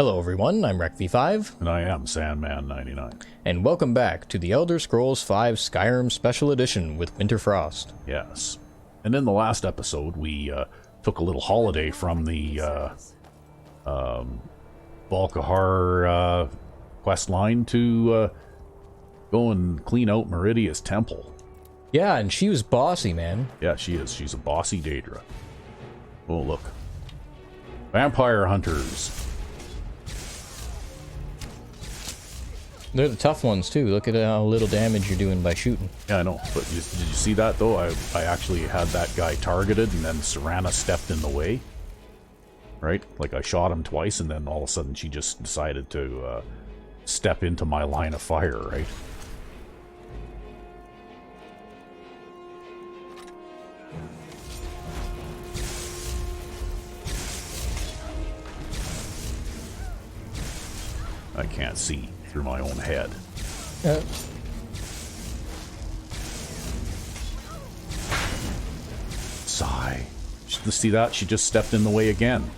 Hello everyone, I'm RecV5, And I am Sandman99. and welcome back to the Elder Scrolls V Skyrim Special Edition with Winter Frost. Yes. And in the last episode, we took a little holiday from the Volkihar quest line to go and clean out Meridia's temple. Yeah, and she was bossy, man. Yeah, she is. She's a bossy Daedra. Oh, look. Vampire hunters. They're the tough ones too. Look at how little damage you're doing by shooting. Yeah, I know. But did you see that, though? I actually had that guy targeted, and then Serana stepped in the way. Right? Like, I shot him twice, and then all of a sudden she just decided to step into my line of fire, right? I can't see through my own head. Sigh. See that? She just stepped in the way again.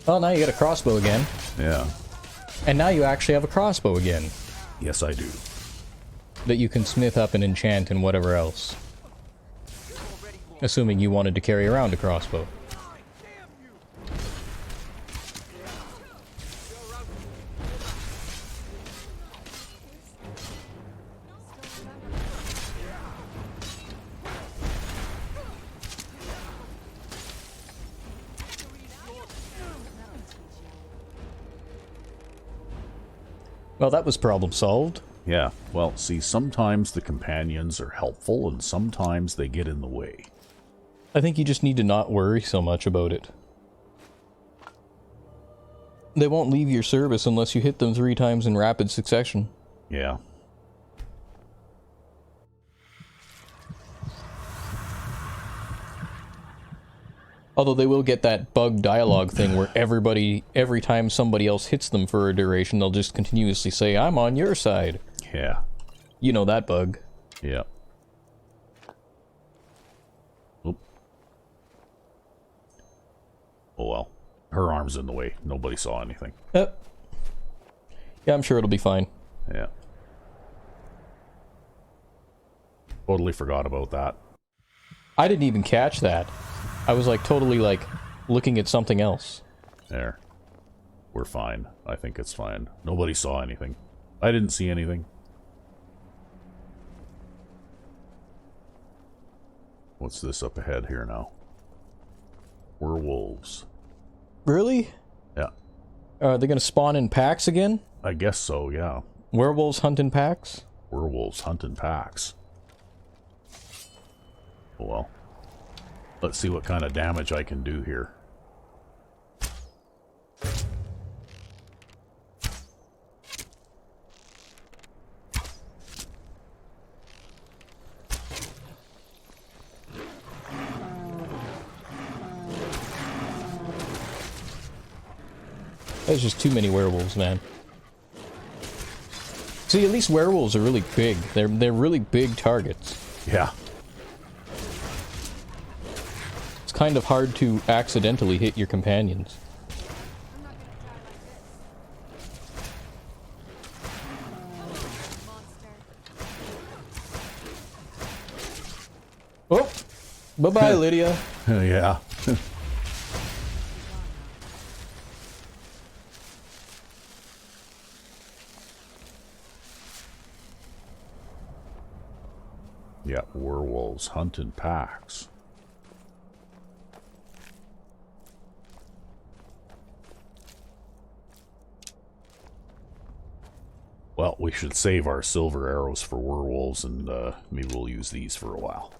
Well, now you got a crossbow again. Yeah. And now you actually have a crossbow again. Yes, I do. That you can smith up and enchant and whatever else. Assuming you wanted to carry around a crossbow. Well, that was problem solved. Yeah, well, see, sometimes the companions are helpful, and sometimes they get in the way. I think you just need to not worry so much about it. They won't leave your service unless you hit them 3 times in rapid succession. Yeah. Although they will get that bug dialogue thing where every time somebody else hits them for a duration, they'll just continuously say, "I'm on your side." Yeah. You know that bug. Yeah. Oop. Oh well. Her arm's in the way. Nobody saw anything. Yeah, I'm sure it'll be fine. Yeah. Totally forgot about that. I didn't even catch that. I was like totally like looking at something else. There. We're fine. I think it's fine. Nobody saw anything. I didn't see anything. What's this up ahead here now? Werewolves. Really? Yeah. Are they gonna spawn in packs again? I guess so, yeah. Werewolves hunt in packs? Werewolves hunt in packs. Oh well. Let's see what kind of damage I can do here. There's just too many werewolves, man. See, at least werewolves are really big. They're really big targets. Yeah. It's kind of hard to accidentally hit your companions. Oh! Bye-bye, Lydia. Yeah. Yeah, werewolves hunt in packs. Well, we should save our silver arrows for werewolves, and maybe we'll use these for a while.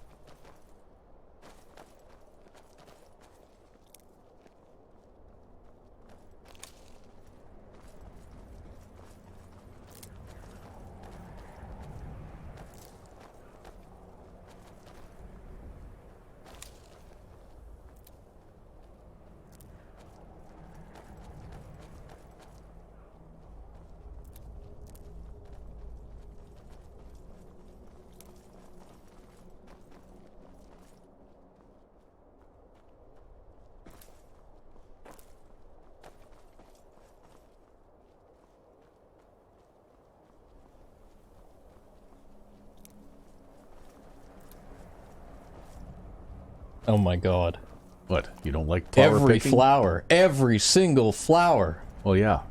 Oh my god. What? You don't like flower Every picking? flower. Every single flower. Well, yeah.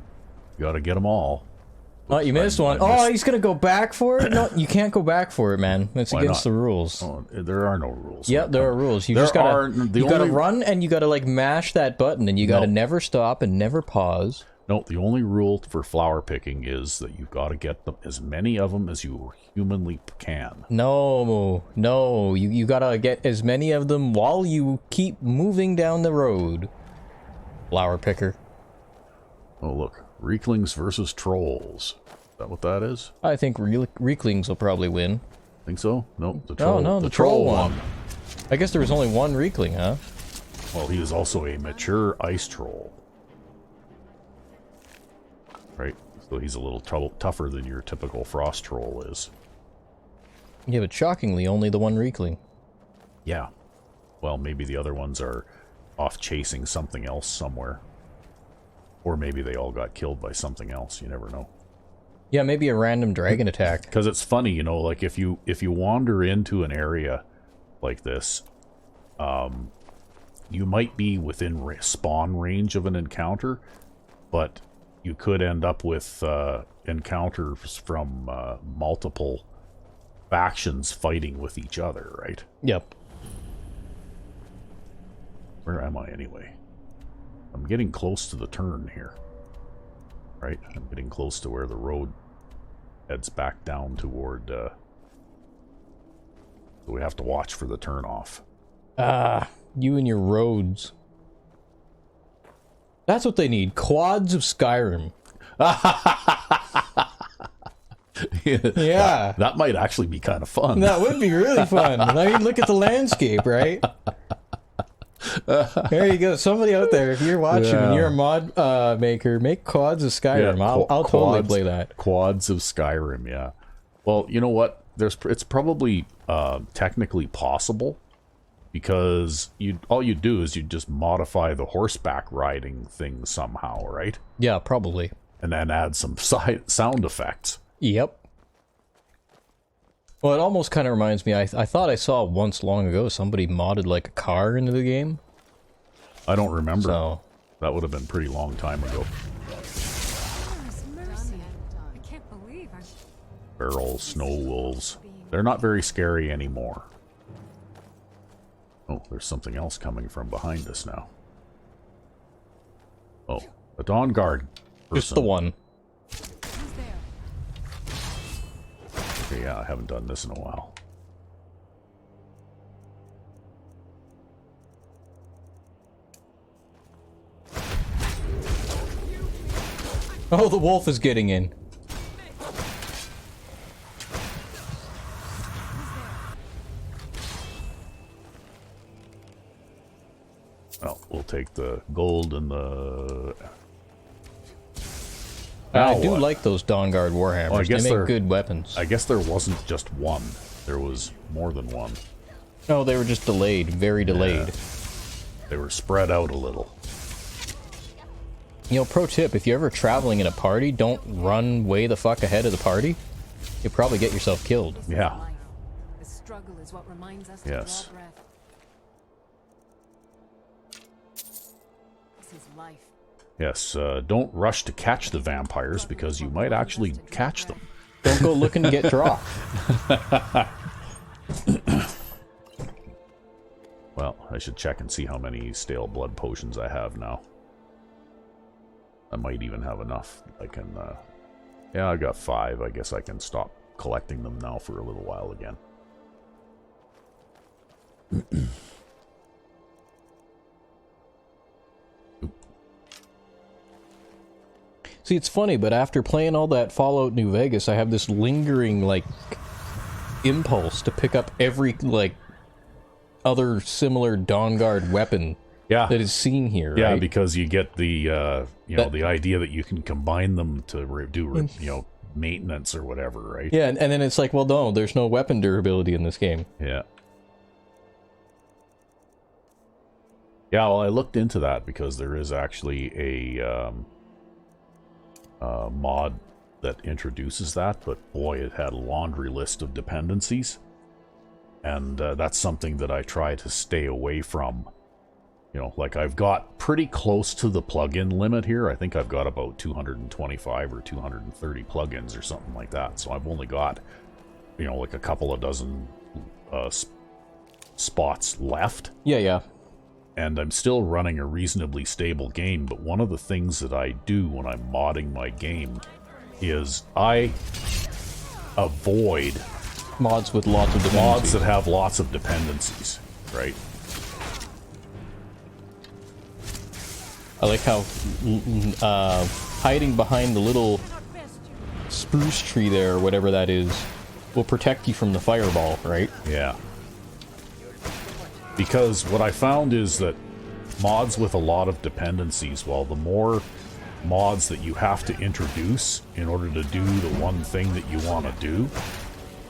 You gotta get them all. Oh, you missed one. Oh, he's gonna go back for it? No, you can't go back for it, man. That's Why against not? the rules. Oh, there are no rules. Yeah, there are rules. You There just gotta, are- the you gotta only- run and you gotta, like, mash that button and you gotta No. never stop and never pause. No, the only rule for flower picking is that you've got to get them as many of them as you humanly can. No, you gotta get as many of them while you keep moving down the road. Flower picker. Oh, look. Reeklings versus trolls. Is that what that is? I think Reeklings will probably win. Think so? No, the troll. No, the troll won. I guess there was only one Reekling, huh? Well, he is also a mature ice troll. Right? So he's a little tougher than your typical frost troll is. Yeah, but shockingly, only the one Reekling. Yeah. Well, maybe the other ones are off chasing something else somewhere. Or maybe they all got killed by something else. You never know. Yeah, maybe a random dragon attack. Because it's funny, you know, like if you wander into an area like this, you might be within spawn range of an encounter, but you could end up with encounters from multiple factions fighting with each other, right? Yep. Where am I anyway? I'm getting close to the turn here. Right? I'm getting close to where the road heads back down toward... So we have to watch for the turn off. You and your roads. That's what they need. Quads of Skyrim. Yeah. That might actually be kind of fun. That would be really fun. I mean, look at the landscape, right? There you go. Somebody out there, if you're watching and you're a mod maker, make quads of Skyrim. I'll totally play that. Quads of Skyrim, yeah. Well, you know what? It's probably technically possible because all you do is you just modify the horseback riding thing somehow, right? Yeah, probably. And then add some sound effects. Yep. Well, it almost kind of reminds me, I thought I saw once long ago somebody modded like a car into the game. I don't remember. So that would have been a pretty long time ago. Barrel snow wolves. They're not very scary anymore. Oh, there's something else coming from behind us now. Oh, a Dawn Guard person. just the one. Okay, yeah, I haven't done this in a while. Oh, the wolf is getting in. Well, we'll take the gold and the... I do like those Dawn Guard Warhammers. Well, I guess they they're- make good weapons. I guess there wasn't just one. There was more than one. No, they were just delayed. Very delayed. They were spread out a little. You know, pro tip, if you're ever traveling in a party, don't run way the fuck ahead of the party. You'll probably get yourself killed. Yeah. The struggle is what reminds us Yes. to draw breath. This is life. Yes, don't rush to catch the vampires because you might actually catch them. Don't go looking to get dropped. Well, I should check and see how many stale blood potions I have now. I might even have enough. I can, yeah, I got 5. I guess I can stop collecting them now for a little while again. See, it's funny, but after playing all that Fallout New Vegas, I have this lingering, like, impulse to pick up every, like, other similar Dawn Guard weapon Yeah. that is seen here, Yeah, right? because you get the, the idea that you can combine them to do, maintenance or whatever, right? Yeah, and then it's like, well, no, there's no weapon durability in this game. Yeah. Yeah, well, I looked into that because there is actually a mod that introduces that, but boy, it had a laundry list of dependencies. And that's something that I try to stay away from. You know, like I've got pretty close to the plugin limit here. I think I've got about 225 or 230 plugins or something like that. So I've only got, you know, like a couple of dozen spots left. Yeah. And I'm still running a reasonably stable game, but one of the things that I do when I'm modding my game is I avoid Mods with lots of dependencies. mods that have lots of dependencies, right? I like how hiding behind the little spruce tree there, or whatever that is, will protect you from the fireball, right? Yeah. Because what I found is that mods with a lot of dependencies, well, the more mods that you have to introduce in order to do the one thing that you want to do,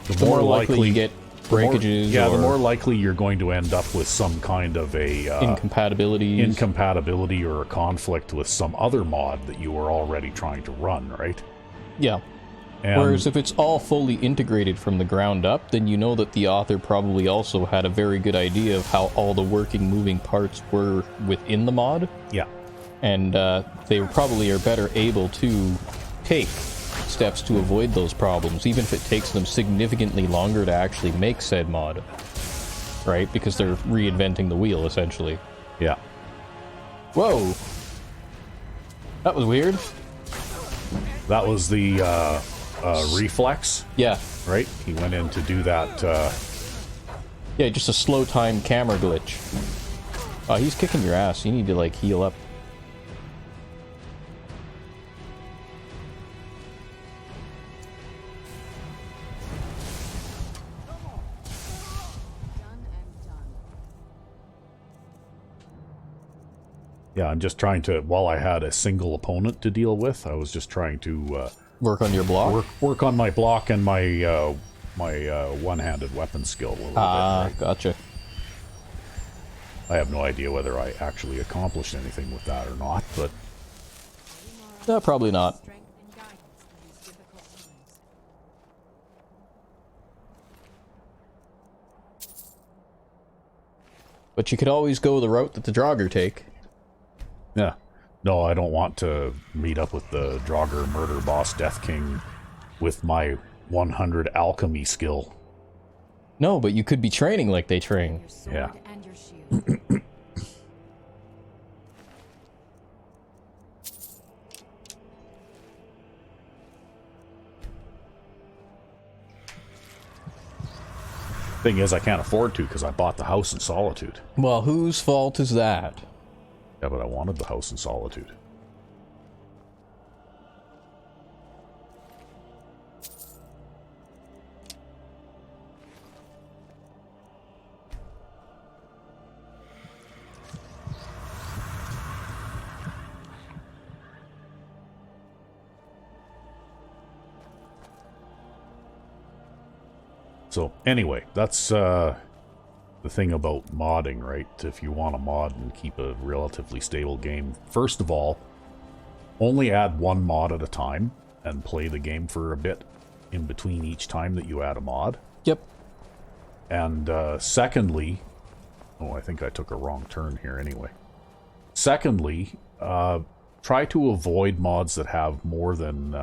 the more likely you get breakages. The more likely you're going to end up with some kind of a incompatibility or a conflict with some other mod that you were already trying to run, right? Yeah. And whereas if it's all fully integrated from the ground up, then you know that the author probably also had a very good idea of how all the working, moving parts were within the mod. Yeah. And they probably are better able to take steps to avoid those problems, even if it takes them significantly longer to actually make said mod. Right? Because they're reinventing the wheel, essentially. Yeah. Whoa! That was weird. That was the reflex, Yeah. right? He went in to do that. Yeah, just a slow time camera glitch. He's kicking your ass. You need to, like, heal up. Yeah, I'm just trying to, while I had a single opponent to deal with, I was just trying to Work on your block? work on my block and my one-handed weapon skill a little bit. Right? Gotcha. I have no idea whether I actually accomplished anything with that or not, but No, probably not. Strength and guidance in these difficult times. But you could always go the route that the Draugr take. yeah. No, I don't want to meet up with the Draugr murder boss Death King with my 100 alchemy skill. No, but you could be training like they train. Your sword Yeah. and your shield. Thing is, I can't afford to because I bought the house in Solitude. Well, whose fault is that? Yeah, but I wanted the house in Solitude. So, anyway, that's the thing about modding, right? If you want to mod and keep a relatively stable game, first of all, only add one mod at a time and play the game for a bit in between each time that you add a mod. Yep. And secondly, oh, I think I took a wrong turn here anyway. Secondly, try to avoid mods that have more than,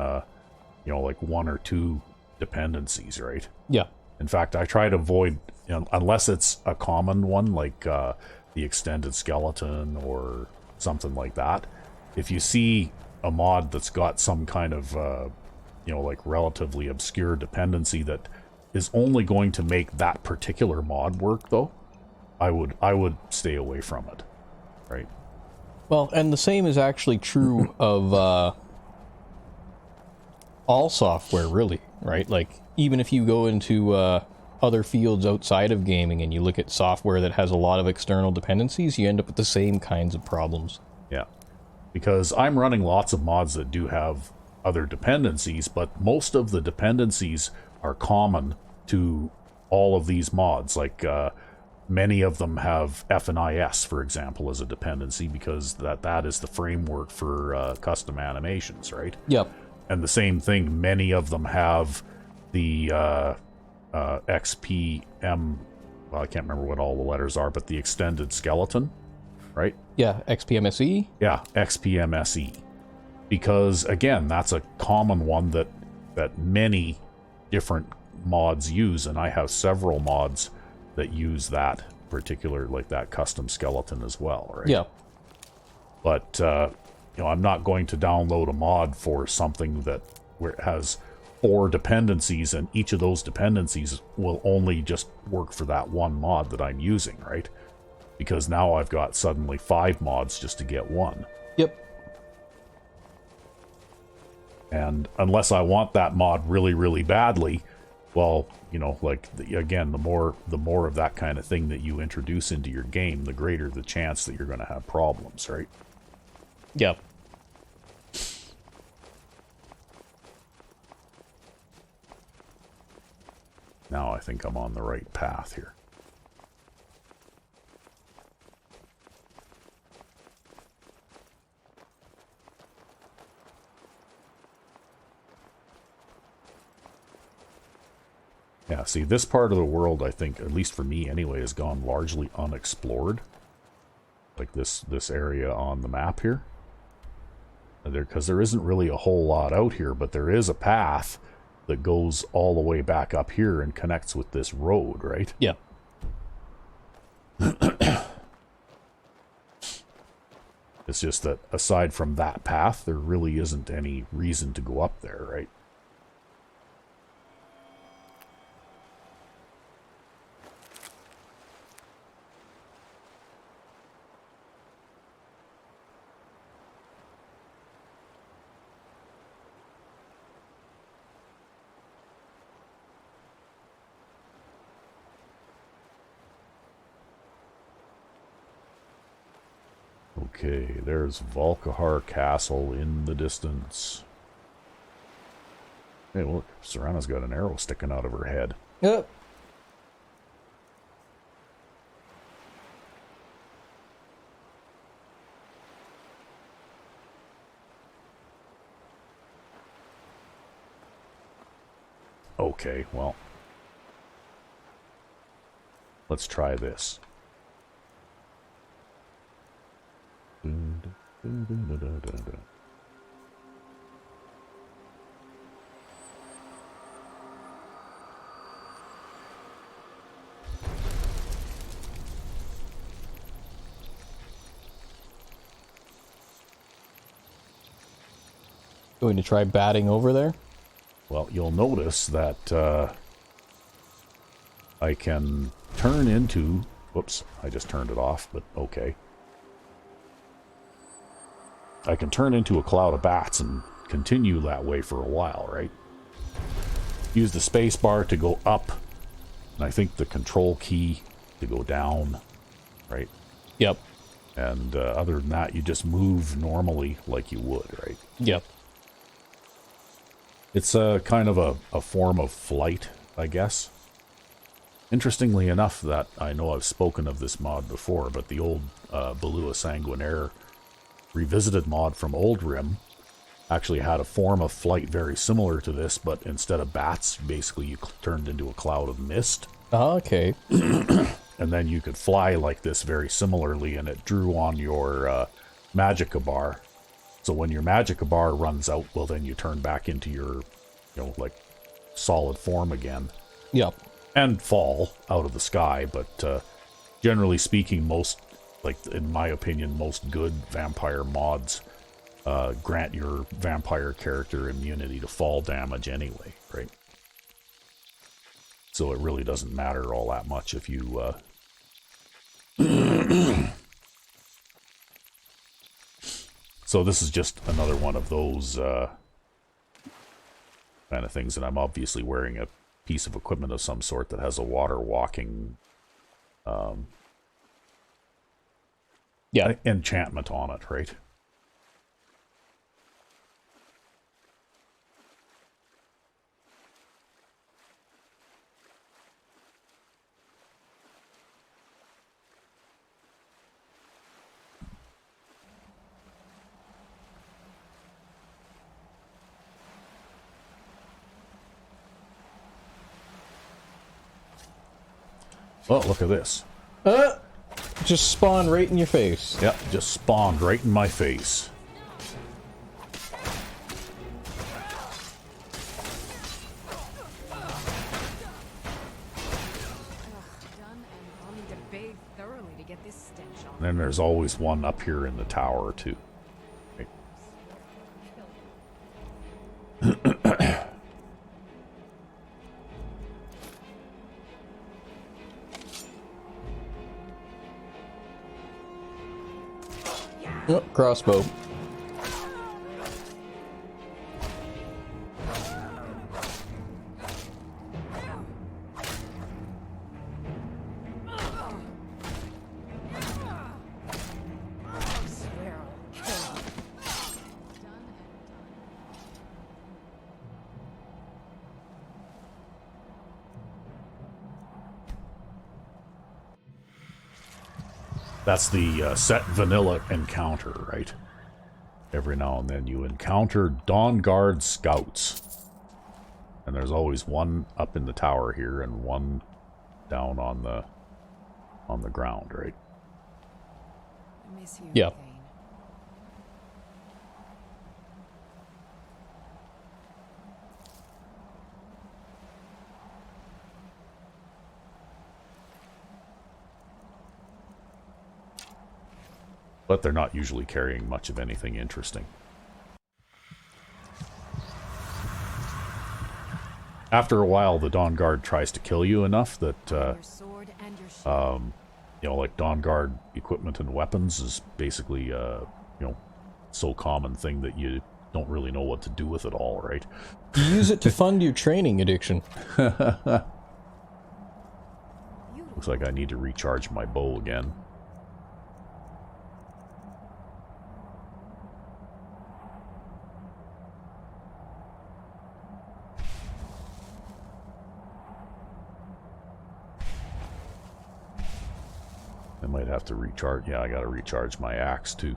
you know, like one or two dependencies, right? Yeah. In fact, I try to avoid, you know, unless it's a common one, like the extended skeleton or something like that. If you see a mod that's got some kind of, you know, like relatively obscure dependency that is only going to make that particular mod work, though, I would stay away from it, right? Well, and the same is actually true of all software, really, right? Like, even if you go into other fields outside of gaming and you look at software that has a lot of external dependencies, you end up with the same kinds of problems. Yeah. Because I'm running lots of mods that do have other dependencies, but most of the dependencies are common to all of these mods. Like, many of them have FNIS, for example, as a dependency, because that is the framework for custom animations, right? Yep. And the same thing, many of them have the XPMG well, I can't remember what all the letters are, but the extended skeleton, right? Yeah, XPMSE. Yeah, XPMSE. Because again, that's a common one that many different mods use, and I have several mods that use that particular, like that custom skeleton as well, right? Yeah. But you know, I'm not going to download a mod for something that where it has 4 dependencies, and each of those dependencies will only just work for that one mod that I'm using, right? Because now I've got suddenly 5 mods just to get one. Yep. And unless I want that mod really, really badly, well, you know, like, again, the more of that kind of thing that you introduce into your game, the greater the chance that you're going to have problems, right? Yep. Now I think I'm on the right path here. Yeah, see, this part of the world, I think, at least for me anyway, has gone largely unexplored. Like this area on the map here. Because there isn't really a whole lot out here, but there is a path that goes all the way back up here and connects with this road, right? Yep. It's just that aside from that path, there really isn't any reason to go up there, right? Okay, there's Volkihar Castle in the distance. Hey, look, Serana's got an arrow sticking out of her head. Yep. Okay, well, let's try this. Going to try batting over there? Well, you'll notice that I can turn into... Whoops, I just turned it off, but okay. I can turn into a cloud of bats and continue that way for a while, right? Use the space bar to go up, and I think the control key to go down, right? Yep. And other than that, you just move normally like you would, right? Yep. It's a kind of a form of flight, I guess. Interestingly enough, that I know I've spoken of this mod before, but the old Balua Sanguinaire Revisited mod from Old Rim actually had a form of flight very similar to this, but instead of bats, basically you turned into a cloud of mist. Okay. And then you could fly like this very similarly, and it drew on your Magicka bar. So when your Magicka bar runs out, well, then you turn back into your, you know, like, solid form again. Yep. And fall out of the sky, but generally speaking, most, like, in my opinion, most good vampire mods grant your vampire character immunity to fall damage anyway, right? So it really doesn't matter all that much if you... So this is just another one of those kind of things, and I'm obviously wearing a piece of equipment of some sort that has a water walking enchantment on it, right? Oh, look at this. Just spawn right in your face. Yep, just spawned right in my face. Done and wanting to bathe thoroughly to get this stench off. And then there's always one up here in the tower, too. Right. Oh, crossbow. I swear I'll kill him. Done and done. That's the set vanilla encounter, right? Every now and then you encounter Dawn Guard scouts. And there's always one up in the tower here and one down on the ground, right? I miss you, Yeah. Thane. But they're not usually carrying much of anything interesting. After a while, the Dawn Guard tries to kill you enough that, Your sword and your shield. you know, like Dawn Guard equipment and weapons is basically, you know, so common thing that you don't really know what to do with it all, right? You use it to fund your training addiction. Looks like I need to recharge my bow again. I might have to recharge. Yeah, I gotta recharge my axe too.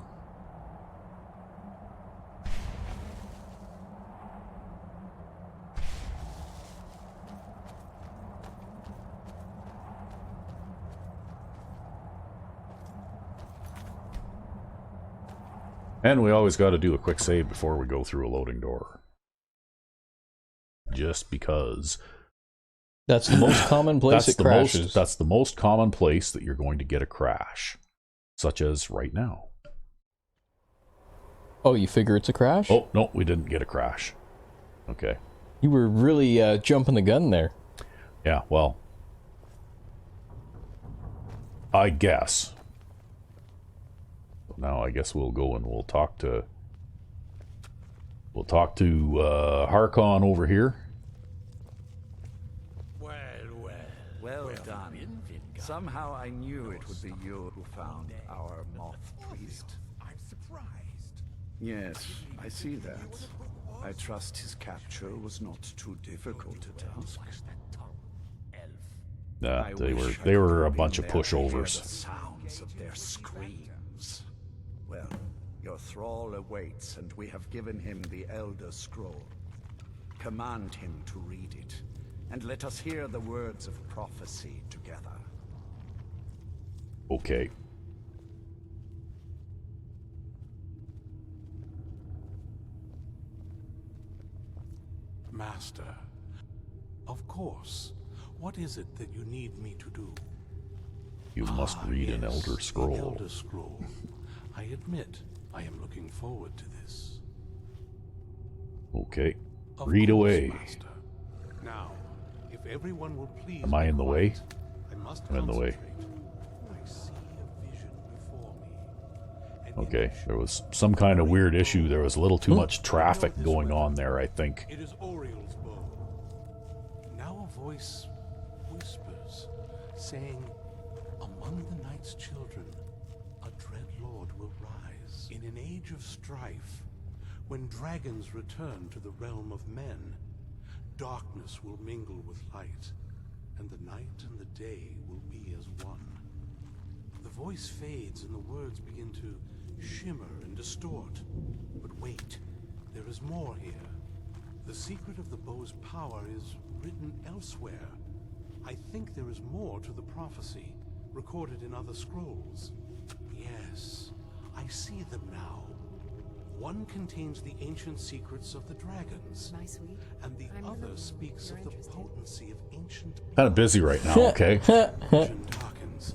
And we always got to do a quick save before we go through a loading door. Just because. That's the most common place it crashes. That's the most common place that you're going to get a crash. Such as right now. Oh, you figure it's a crash? Oh, no, we didn't get a crash. Okay. You were really jumping the gun there. Yeah, well. I guess. Now I guess we'll go and we'll talk to Harkon over here. Well done. Somehow I knew it would be you who found our moth priest. I'm surprised. Yes, I see that. I trust his capture was not too difficult a task. Nah, I they wish I they could were a have been bunch of there to hear the pushovers. sounds of their screams. Well, your thrall awaits, and we have given him the Elder Scroll. Command him to read it, and let us hear the words of prophecy together. Okay. Master, of course. What is it that you need me to do? You must read an Yes, Elder the Scroll. Elder Scroll. I admit, I am looking forward to this. Okay. Of Read course, away. Master. Now, if everyone will please. Am I in the way? quiet, I must I'm in the way. concentrate. I see a vision before me. An Okay. image There was some kind of weird of issue. There was a little too much traffic this going weapon. on there, I think. It is Oriel's bow. Now a voice whispers, saying, among the night's children, a dread lord will rise. In an age of strife, when dragons return to the realm of men, darkness will mingle with light, and the night and the day will be as one. The voice fades and the words begin to shimmer and distort. But wait, there is more here. The secret of the bow's power is written elsewhere. I think there is more to the prophecy, recorded in other scrolls. Yes, I see them now. One contains the ancient secrets of the dragons, My sweet. and the I'm other Liverpool. speaks You're of the interested. potency of ancient Kind of busy right now, okay? vision darkens,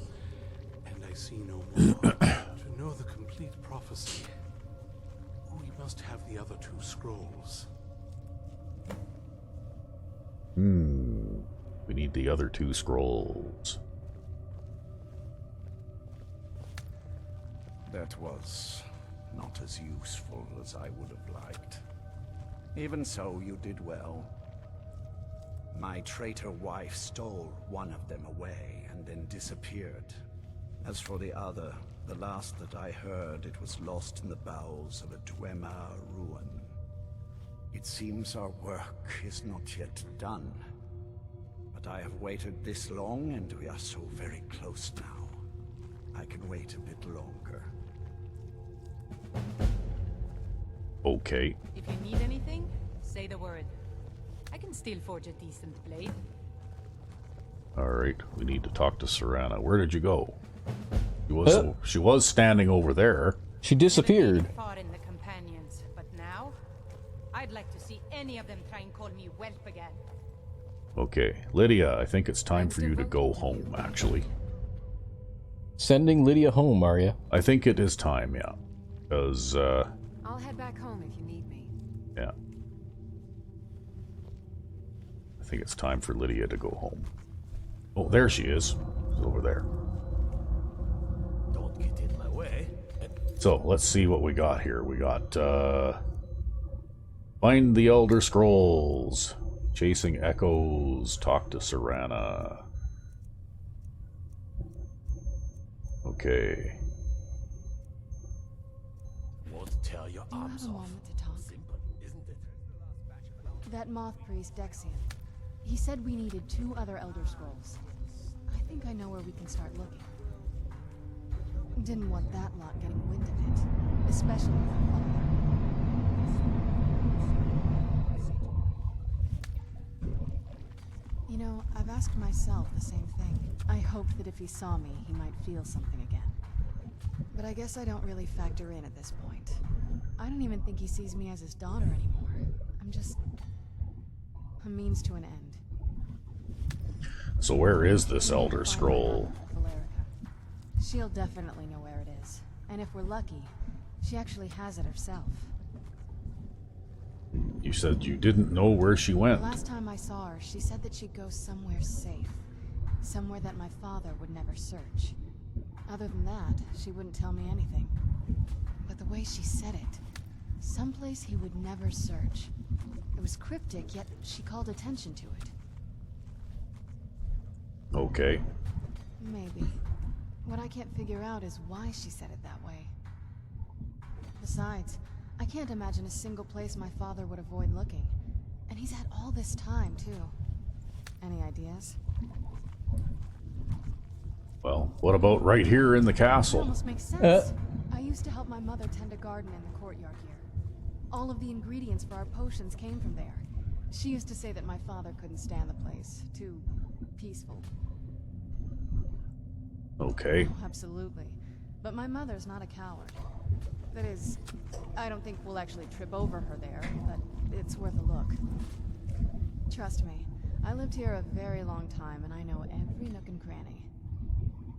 and I see no more. To know the complete prophecy, we must have the other two scrolls. We need the other two scrolls. That was not as useful as I would have liked. Even so, you did well. My traitor wife stole one of them away and then disappeared. As for the other, the last that I heard, it was lost in the bowels of a Dwemer ruin. It seems our work is not yet done. But I have waited this long, and we are so very close now. I can wait a bit longer. Okay. If you need anything, say the word. I can still forge a decent blade. Alright, we need to talk to Serana. Where did you go? She was standing over there. She Never disappeared. made it far in the companions, but now I'd like to see any of them try and call me whelp again. Okay, Lydia, I think it's time for you to go home, actually. Sending Lydia home, are ya? I think it is time, yeah. Because, I'll head back home if you need me. yeah. I think it's time for Lydia to go home. Oh, there she is. She's over there. Don't get in my way. So, let's see what we got here. We got, find the Elder Scrolls. Chasing Echoes. Talk to Serana. Okay. Won't tear your Do you arms have a off. moment to talk? Simple, isn't it? That moth priest, Dexian. He said we needed 2 other Elder Scrolls. I think I know where we can start looking. Didn't want that lot getting wind of it. Especially my father. You know, I've asked myself the same thing. I hoped that if he saw me, he might feel something again. But I guess I don't really factor in at this point. I don't even think he sees me as his daughter anymore. I'm just a means to an end. So where is this Elder Scroll? Valerica. She'll definitely know where it is. And if we're lucky, she actually has it herself. You said you didn't know where she went. Last time I saw her, she said that she'd go somewhere safe. Somewhere that my father would never search. Other than that, she wouldn't tell me anything. But the way she said it, someplace he would never search. It was cryptic, yet she called attention to it. Okay. Maybe. What I can't figure out is why she said it that way. Besides, I can't imagine a single place my father would avoid looking. And he's had all this time, too. Any ideas? Well, what about right here in the It castle? almost makes sense. I used to help my mother tend a garden in the courtyard here. All of the ingredients for our potions came from there. She used to say that my father couldn't stand the place. Too peaceful. Okay. Oh, absolutely. But my mother's not a coward. That is, I don't think we'll actually trip over her there, but it's worth a look. Trust me, I lived here a very long time and I know every nook and cranny.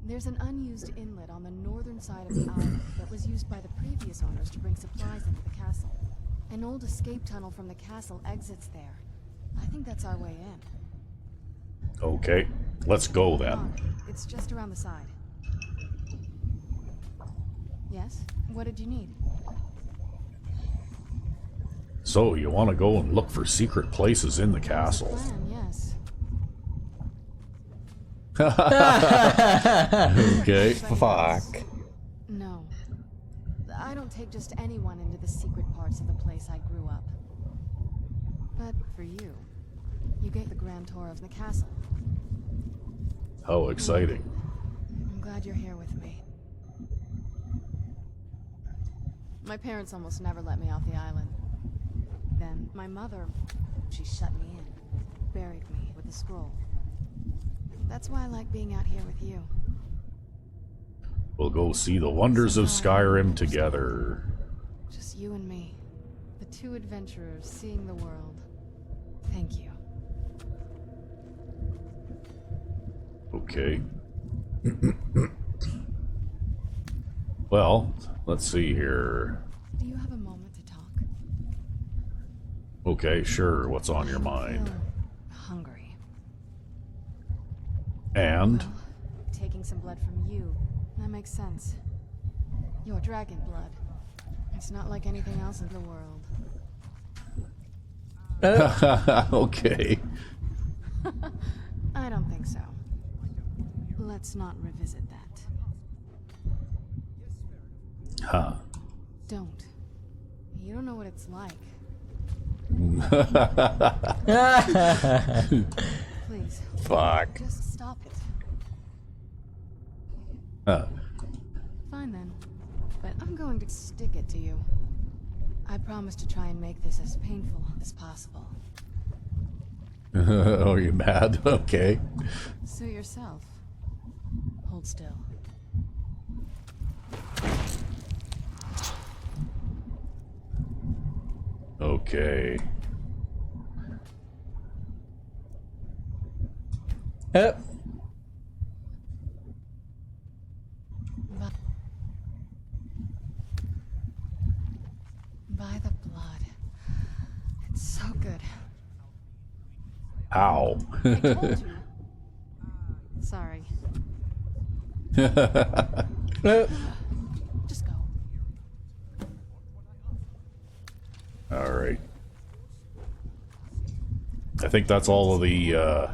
There's an unused inlet on the northern side of the island that was used by the previous owners to bring supplies into the castle. An old escape tunnel from the castle exits there. I think that's our way in. Okay. Let's go Come then. on, it's just around the side. Yes? What did you need? So, you want to go and look for secret places in the castle. Plan, yes. Okay. Fuck. No. I don't take just anyone into the secret parts of the place I grew up. But for you, you get the grand tour of the castle. How exciting. I'm glad you're here with me. My parents almost never let me off the island. Then my mother, she shut me in, buried me with a scroll. That's why I like being out here with you. We'll go see the wonders of Skyrim together. Just you and me. The two adventurers seeing the world. Thank you. Okay. Well, let's see here. Do you have a moment to talk? Okay, sure. What's on your mind? Hungry. And? Well, taking some blood from you. That makes sense. Your dragon blood. It's not like anything else in the world. Okay. I don't think so. Let's not revisit that. Huh. Don't. You don't know what it's like. Please. Fuck. Just stop it. Huh. Fine then. But I'm going to stick it to you. I promise to try and make this as painful as possible. Oh, you mad? Okay. Suit yourself. Hold still. Okay. Yep. By the blood. It's so good. Ow. I told you. Sorry. Just go. All right. I think that's all of the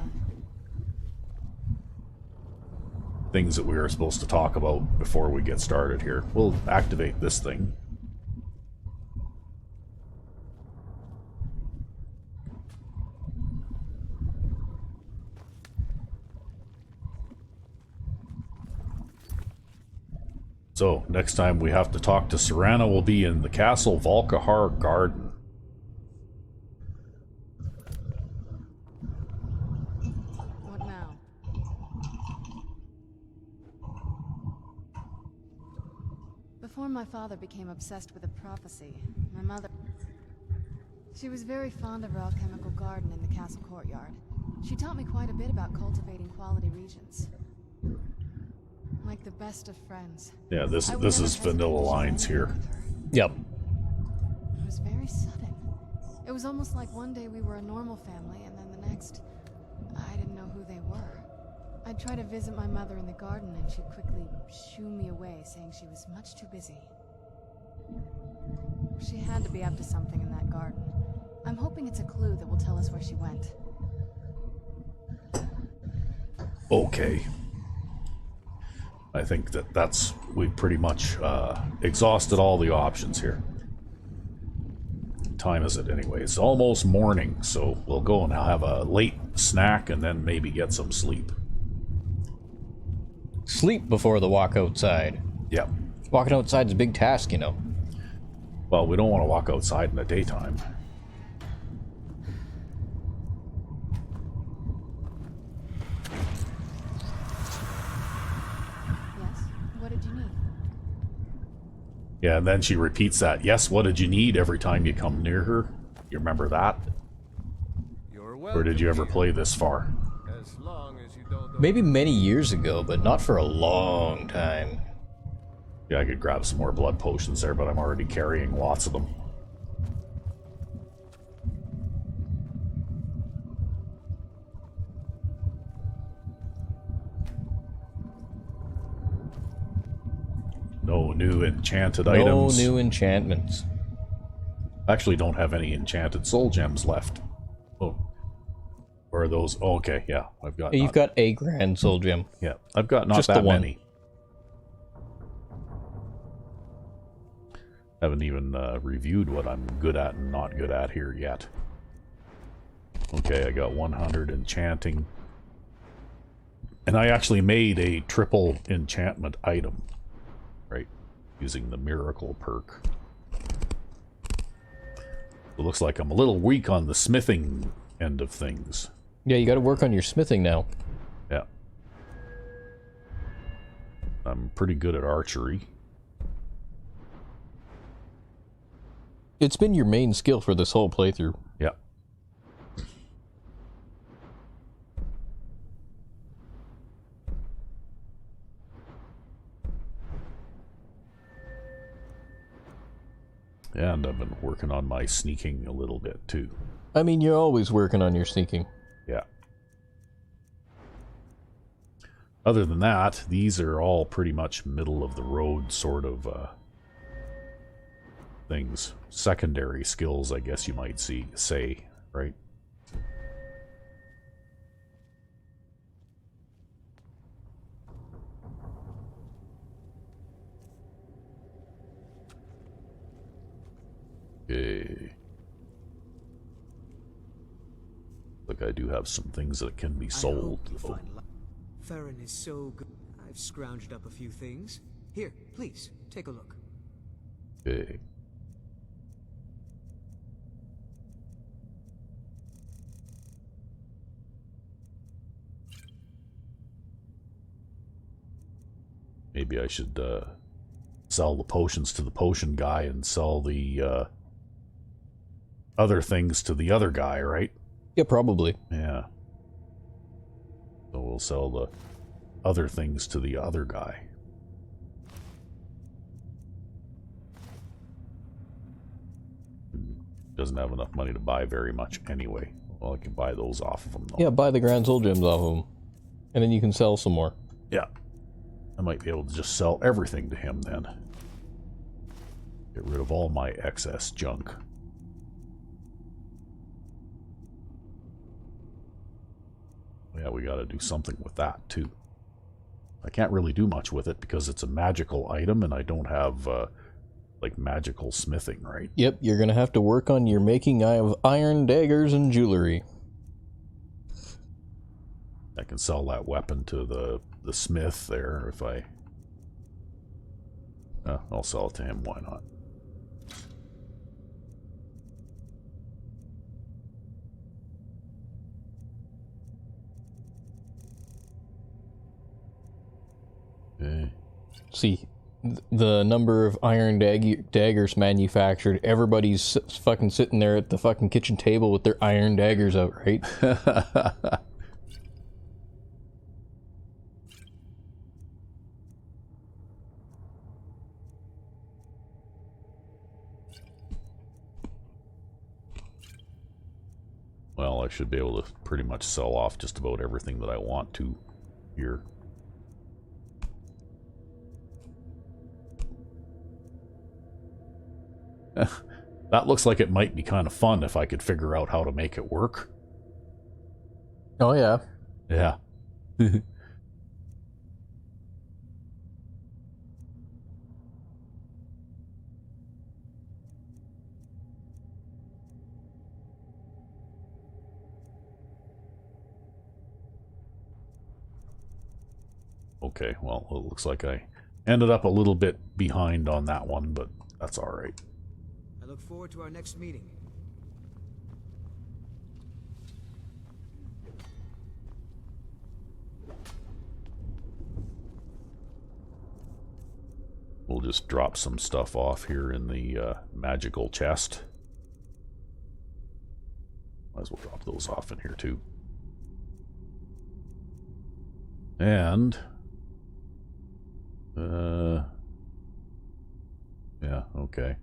things that we were supposed to talk about before we get started here. We'll activate this thing. So, next time we have to talk to Serana will be in the Castle Volkihar Garden. What now? Before my father became obsessed with a prophecy, my mother... She was very fond of her alchemical garden in the castle courtyard. She taught me quite a bit about cultivating quality regions. Like the best of friends. Yeah, this is vanilla lines here. Yep. It was very sudden. It was almost like one day we were a normal family, and then the next, I didn't know who they were. I'd try to visit my mother in the garden, and she'd quickly shoo me away, saying she was much too busy. She had to be up to something in that garden. I'm hoping it's a clue that will tell us where she went. Okay. I think we've pretty much exhausted all the options here. What time is it anyway? It's almost morning, so we'll go and I'll have a late snack and then maybe get some sleep. Sleep before the walk outside. Yep. Walking outside's a big task, you know. Well, we don't want to walk outside in the daytime. Yeah, and then she repeats that, yes, what did you need every time you come near her? You remember that? Or did you ever play this far? As long as you don't Maybe many years ago, but not for a long time. Yeah, I could grab some more blood potions there, but I'm already carrying lots of them. No new enchanted items. No new enchantments. I actually don't have any enchanted soul gems left. Oh. Where are those? Oh, okay, yeah. I've got You've got a grand soul gem. Yeah, I've got not Just that the one. many. Haven't even reviewed what I'm good at and not good at here yet. Okay, I got 100 enchanting. And I actually made a triple enchantment item. Right, using the miracle perk. It looks like I'm a little weak on the smithing end of things. Yeah, you gotta work on your smithing now. Yeah. I'm pretty good at archery. It's been your main skill for this whole playthrough. Yeah. And I've been working on my sneaking a little bit too. I mean, you're always working on your sneaking. Yeah. Other than that, these are all pretty much middle of the road sort of things. Secondary skills, I guess you might say, right? Okay. Look, I do have some things that can be sold. Farron is so good. I've scrounged up a few things. Here, please, take a look. Okay. Maybe I should sell the potions to the potion guy and sell the other things to the other guy, right? Yeah, probably. Yeah. So we'll sell the other things to the other guy. Doesn't have enough money to buy very much anyway. Well, I can buy those off of him, though. Yeah, buy the Grand Soul Gems off of him. And then you can sell some more. Yeah. I might be able to just sell everything to him then. Get rid of all my excess junk. Yeah, we gotta do something with that, too. I can't really do much with it because it's a magical item and I don't have, like, magical smithing, right? Yep, you're gonna have to work on your making of iron daggers and jewelry. I can sell that weapon to the smith there if I... I'll sell it to him, why not? Okay. See, the number of iron daggers manufactured, everybody's fucking sitting there at the fucking kitchen table with their iron daggers out, right? Well, I should be able to pretty much sell off just about everything that I want to here. That looks like it might be kind of fun if I could figure out how to make it work. Oh, yeah. Yeah. Okay, well, it looks like I ended up a little bit behind on that one, but that's all right. I look forward to our next meeting. We'll just drop some stuff off here in the magical chest. Might as well drop those off in here too. And yeah, okay.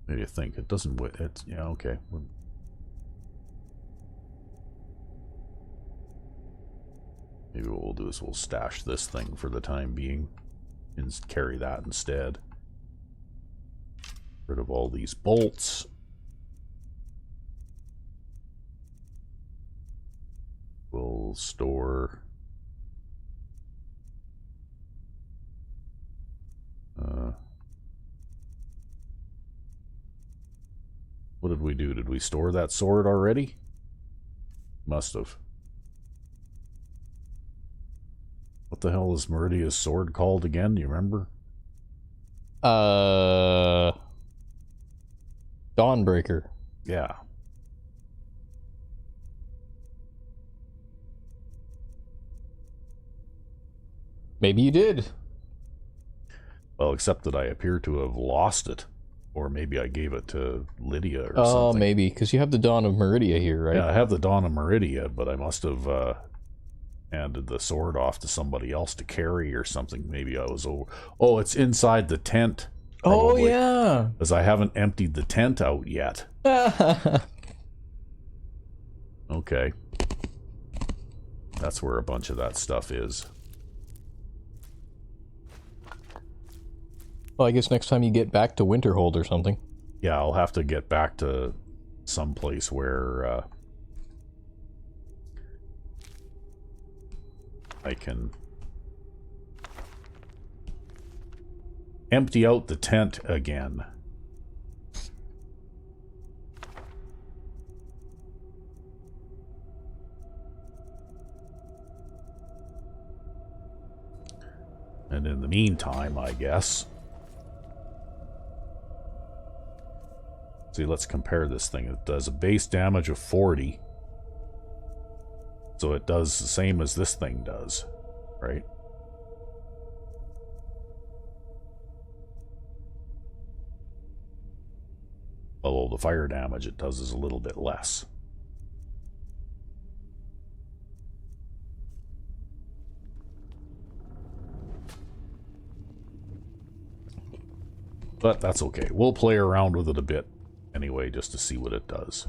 What do you think? It doesn't, it's, yeah, okay. Maybe what we'll do is we'll stash this thing for the time being and carry that instead. Rid of all these bolts. We'll store what did we do? Did we store that sword already? Must have. What the hell is Meridia's sword called again? Do you remember? Dawnbreaker. Yeah. Maybe you did. Well, except that I appear to have lost it. Or maybe I gave it to Lydia or Oh, something. maybe, because you have the Dawn of Meridia here, right? Yeah, I have the Dawn of Meridia, but I must have handed the sword off to somebody else to carry or something. Maybe I was over. Oh, it's inside the tent. Probably, oh, yeah. because I haven't emptied the tent out yet. Okay. That's where a bunch of that stuff is. Well, I guess next time you get back to Winterhold or something. Yeah, I'll have to get back to some place where I can empty out the tent again. And in the meantime, I guess... See, let's compare this thing. It does a base damage of 40. So it does the same as this thing does, right? Although the fire damage it does is a little bit less. But that's okay. We'll play around with it a bit anyway, just to see what it does.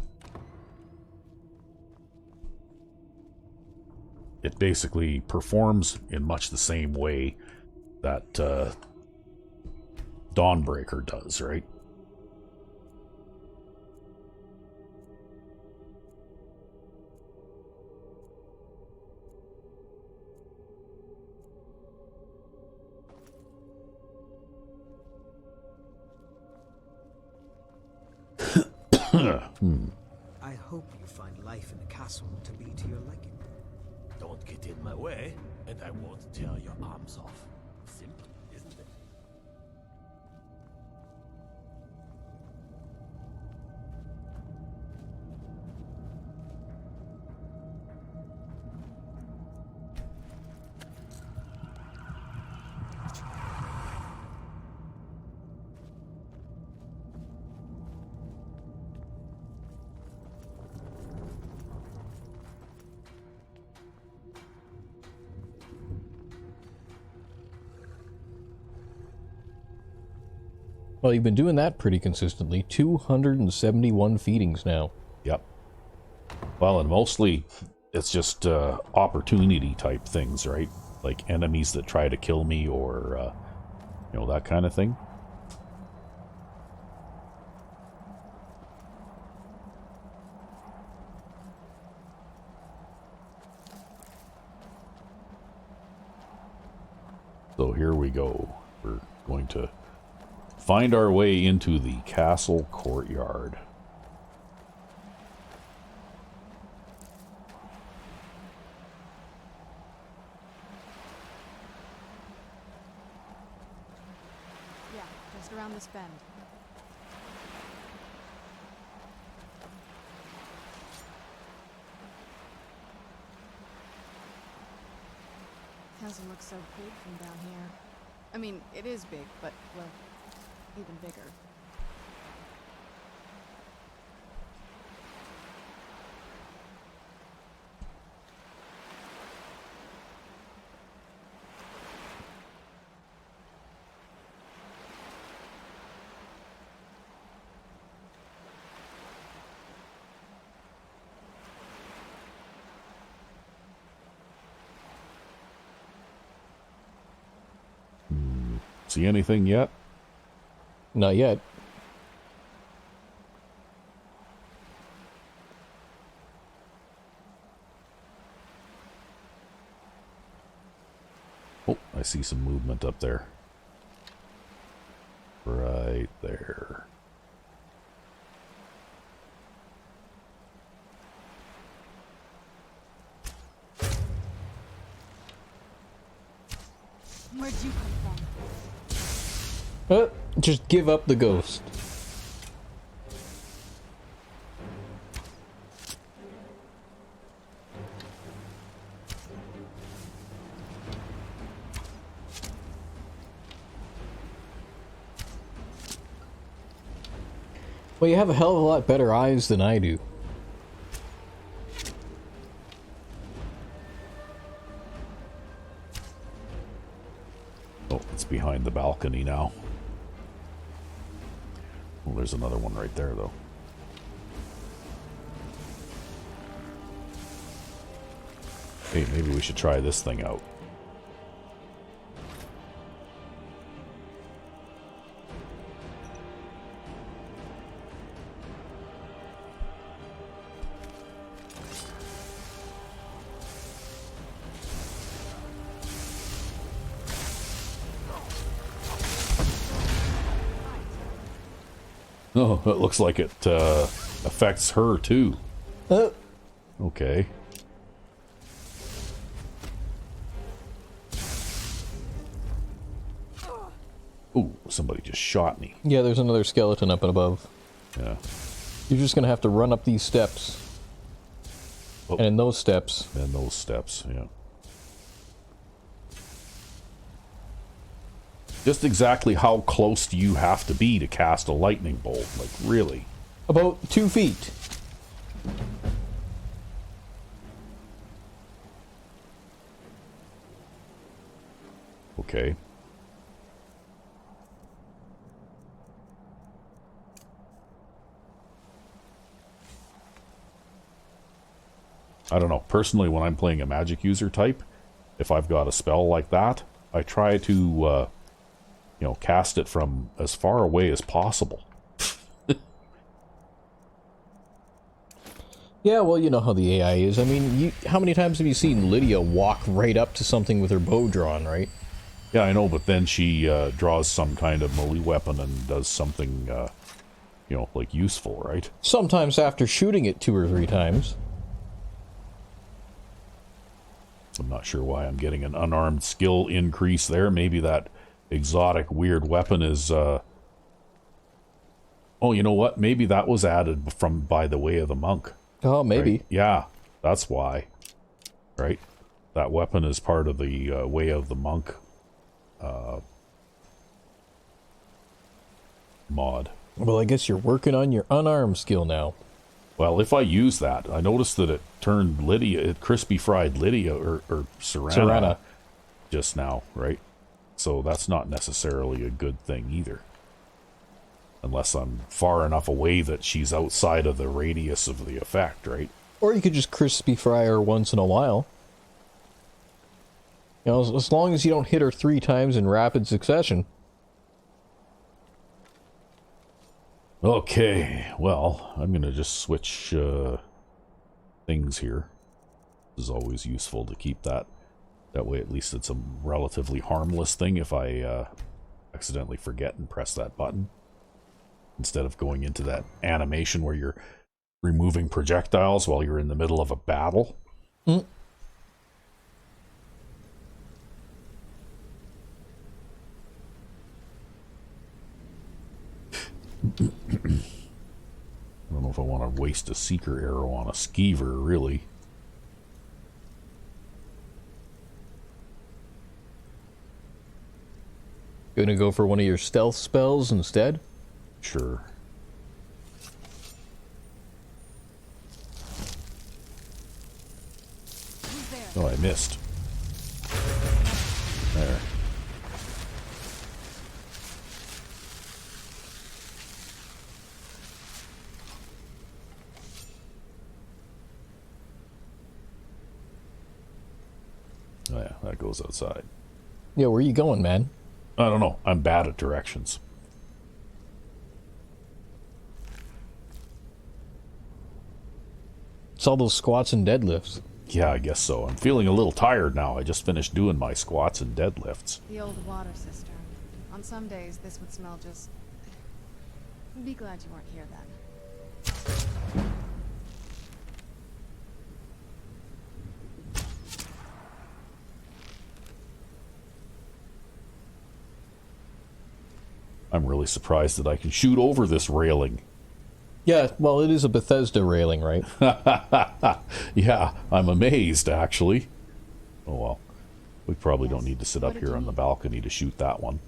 It basically performs in much the same way that Dawnbreaker does, right? I hope you find life in the castle to be to your liking. Don't get in my way, and I won't tear your arms off. Simple, isn't it? Well, you've been doing that pretty consistently. 271 feedings now. Yep. Well, and mostly it's just opportunity type things, right? Like enemies that try to kill me or, you know, that kind of thing. So here we go. We're going to find our way into the castle courtyard. Yeah, just around this bend. Doesn't look so big from down here. I mean, it is big, but, well, even bigger. See anything yet? Not yet. Oh, I see some movement up there. Right there. Where'd you come from? Just give up the ghost. Well, you have a hell of a lot better eyes than I do. Oh, it's behind the balcony now. Well, there's another one right there, though. Hey, maybe we should try this thing out. Oh, it looks like it affects her too. Okay. Ooh, somebody just shot me. Yeah, there's another skeleton up and above. Yeah. You're just gonna have to run up these steps. Oh. And in those steps. And those steps, yeah. Just exactly how close do you have to be to cast a lightning bolt? Like, really? About 2 feet. Okay. I don't know. Personally, when I'm playing a magic user type, if I've got a spell like that, I try to, you know, cast it from as far away as possible. Yeah, well, you know how the AI is. I mean, how many times have you seen Lydia walk right up to something with her bow drawn, right? Yeah, I know, but then she draws some kind of melee weapon and does something, you know, like useful, right? Sometimes after shooting it 2 or 3 times. I'm not sure why I'm getting an unarmed skill increase there. Maybe that exotic weird weapon is, oh, you know what? Maybe that was added from by the way of the monk. Oh, maybe. Right? Yeah, that's why. Right? That weapon is part of the way of the monk mod. Well, I guess you're working on your unarmed skill now. Well, if I use that, I noticed that it turned Lydia, it crispy fried Lydia or Serana just now, right? So that's not necessarily a good thing either. Unless I'm far enough away that she's outside of the radius of the effect, right? Or you could just crispy fry her once in a while. You know, as long as you don't hit her 3 times in rapid succession. Okay, well, I'm going to just switch things here. This is always useful to keep that. That way at least it's a relatively harmless thing if I accidentally forget and press that button. Instead of going into that animation where you're removing projectiles while you're in the middle of a battle. Mm. I don't know if I want to waste a seeker arrow on a skeever, really. Gonna go for one of your stealth spells instead? Sure. Oh, I missed. There. Oh yeah, that goes outside. Yeah, where are you going, man? I don't know. I'm bad at directions. It's all those squats and deadlifts. Yeah, I guess so. I'm feeling a little tired now. I just finished doing my squats and deadlifts. The old water cistern. On some days, this would smell just... Be glad you weren't here then. I'm really surprised that I can shoot over this railing. Yeah, well, it is a Bethesda railing, right? Yeah, I'm amazed, actually. Oh, well. We probably don't need to sit up here on the balcony to shoot that one.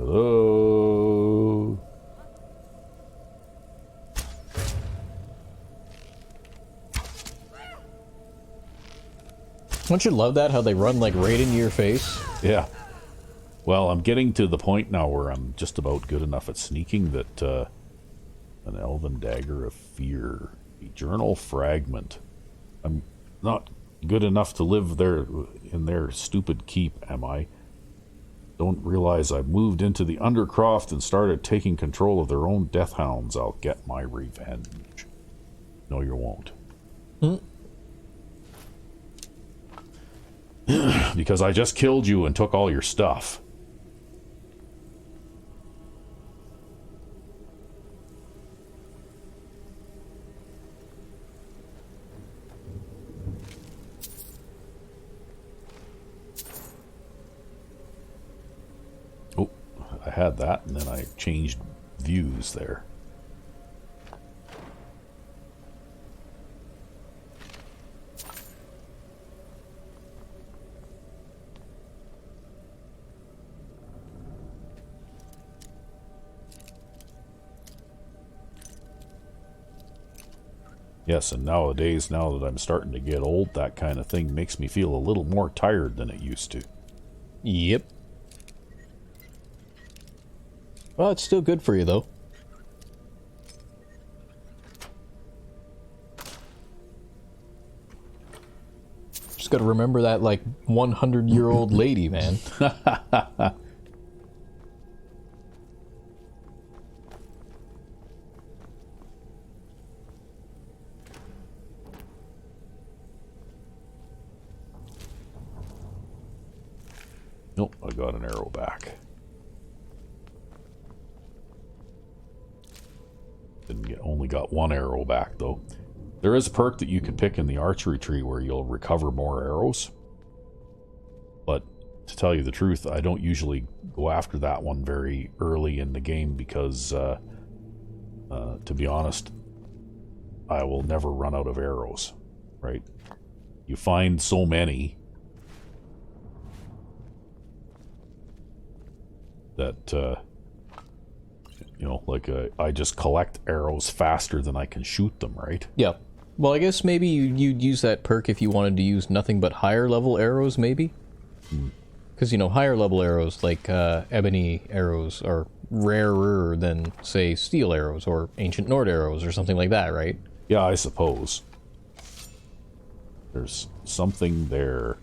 Hello? Don't you love that, how they run like right into your face? Yeah. Well, I'm getting to the point now where I'm just about good enough at sneaking that an elven dagger of fear, a journal fragment. I'm not good enough to live there in their stupid keep, am I? Don't realize I've moved into the Undercroft and started taking control of their own death hounds. I'll get my revenge. No, you won't. Because I just killed you and took all your stuff. Oh, I had that and then I changed views there. Yes, and nowadays, now that I'm starting to get old, that kind of thing makes me feel a little more tired than it used to. Yep. Well, it's still good for you, though. Just gotta remember that, like, 100-year-old lady, man. Nope, I got an arrow back. Only got one arrow back, though. There is a perk that you can pick in the archery tree where you'll recover more arrows. But, to tell you the truth, I don't usually go after that one very early in the game because, to be honest, I will never run out of arrows, right? You find so many that, you know, like I just collect arrows faster than I can shoot them, right? Yeah. Well, I guess maybe you'd use that perk if you wanted to use nothing but higher level arrows, maybe? Because, you know, higher level arrows, like ebony arrows, are rarer than, say, steel arrows or ancient Nord arrows or something like that, right? Yeah, I suppose. There's something there.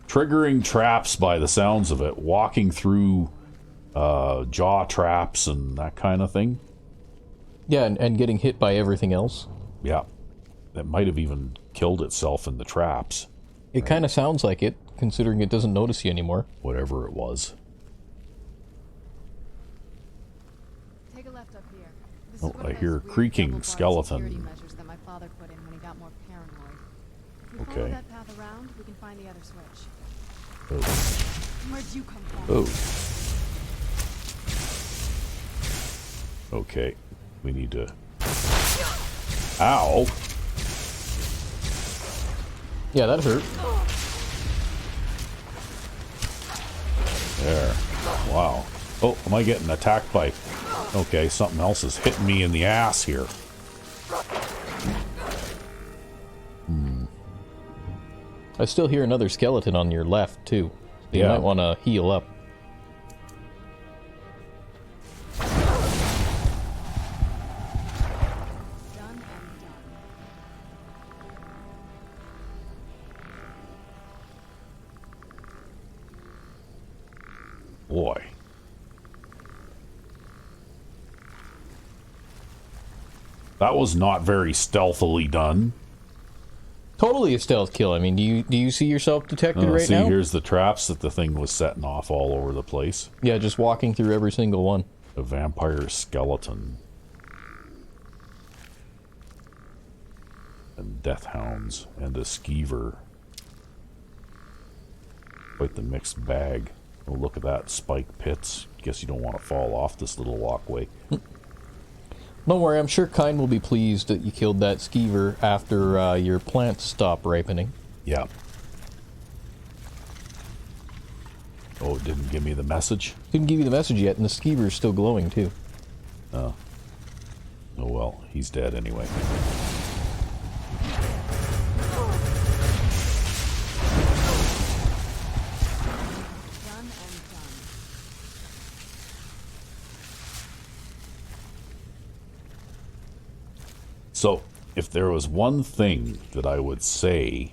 Triggering traps by the sounds of it, walking through jaw traps and that kind of thing. Yeah, and getting hit by everything else. Yeah. That might have even killed itself in the traps. It kind of sounds like it, considering it doesn't notice you anymore. Whatever it was. Take a left up here. This Oh, is one I of hear those a weird creaking double-barred skeleton. security measures that my father put in when he got more paranoid. If we follow Okay. that path around, we can find the other switch. Oh. Where'd you come from? Oh. Okay. We need to... Ow! Yeah, that hurt. There. Wow. Oh, am I getting attacked by... Okay, something else is hitting me in the ass here. I still hear another skeleton on your left, too. You Yeah. might want to heal up. Done and done. Boy. That was not very stealthily done. Totally a stealth kill. I mean, do you see yourself detected right See, now? here's the traps that the thing was setting off all over the place. Yeah, just walking through every single one. A vampire skeleton. And death hounds. And a skeever. Quite the mixed bag. Oh, look at that. Spike pits. Guess you don't want to fall off this little walkway. Don't worry, I'm sure Kind will be pleased that you killed that skeever after your plants stop ripening. Yeah. Oh, it didn't give me the message? Didn't give you the message yet, and the skeever's still glowing, too. Oh. Oh well, he's dead anyway. Done and done. So, if there was one thing that I would say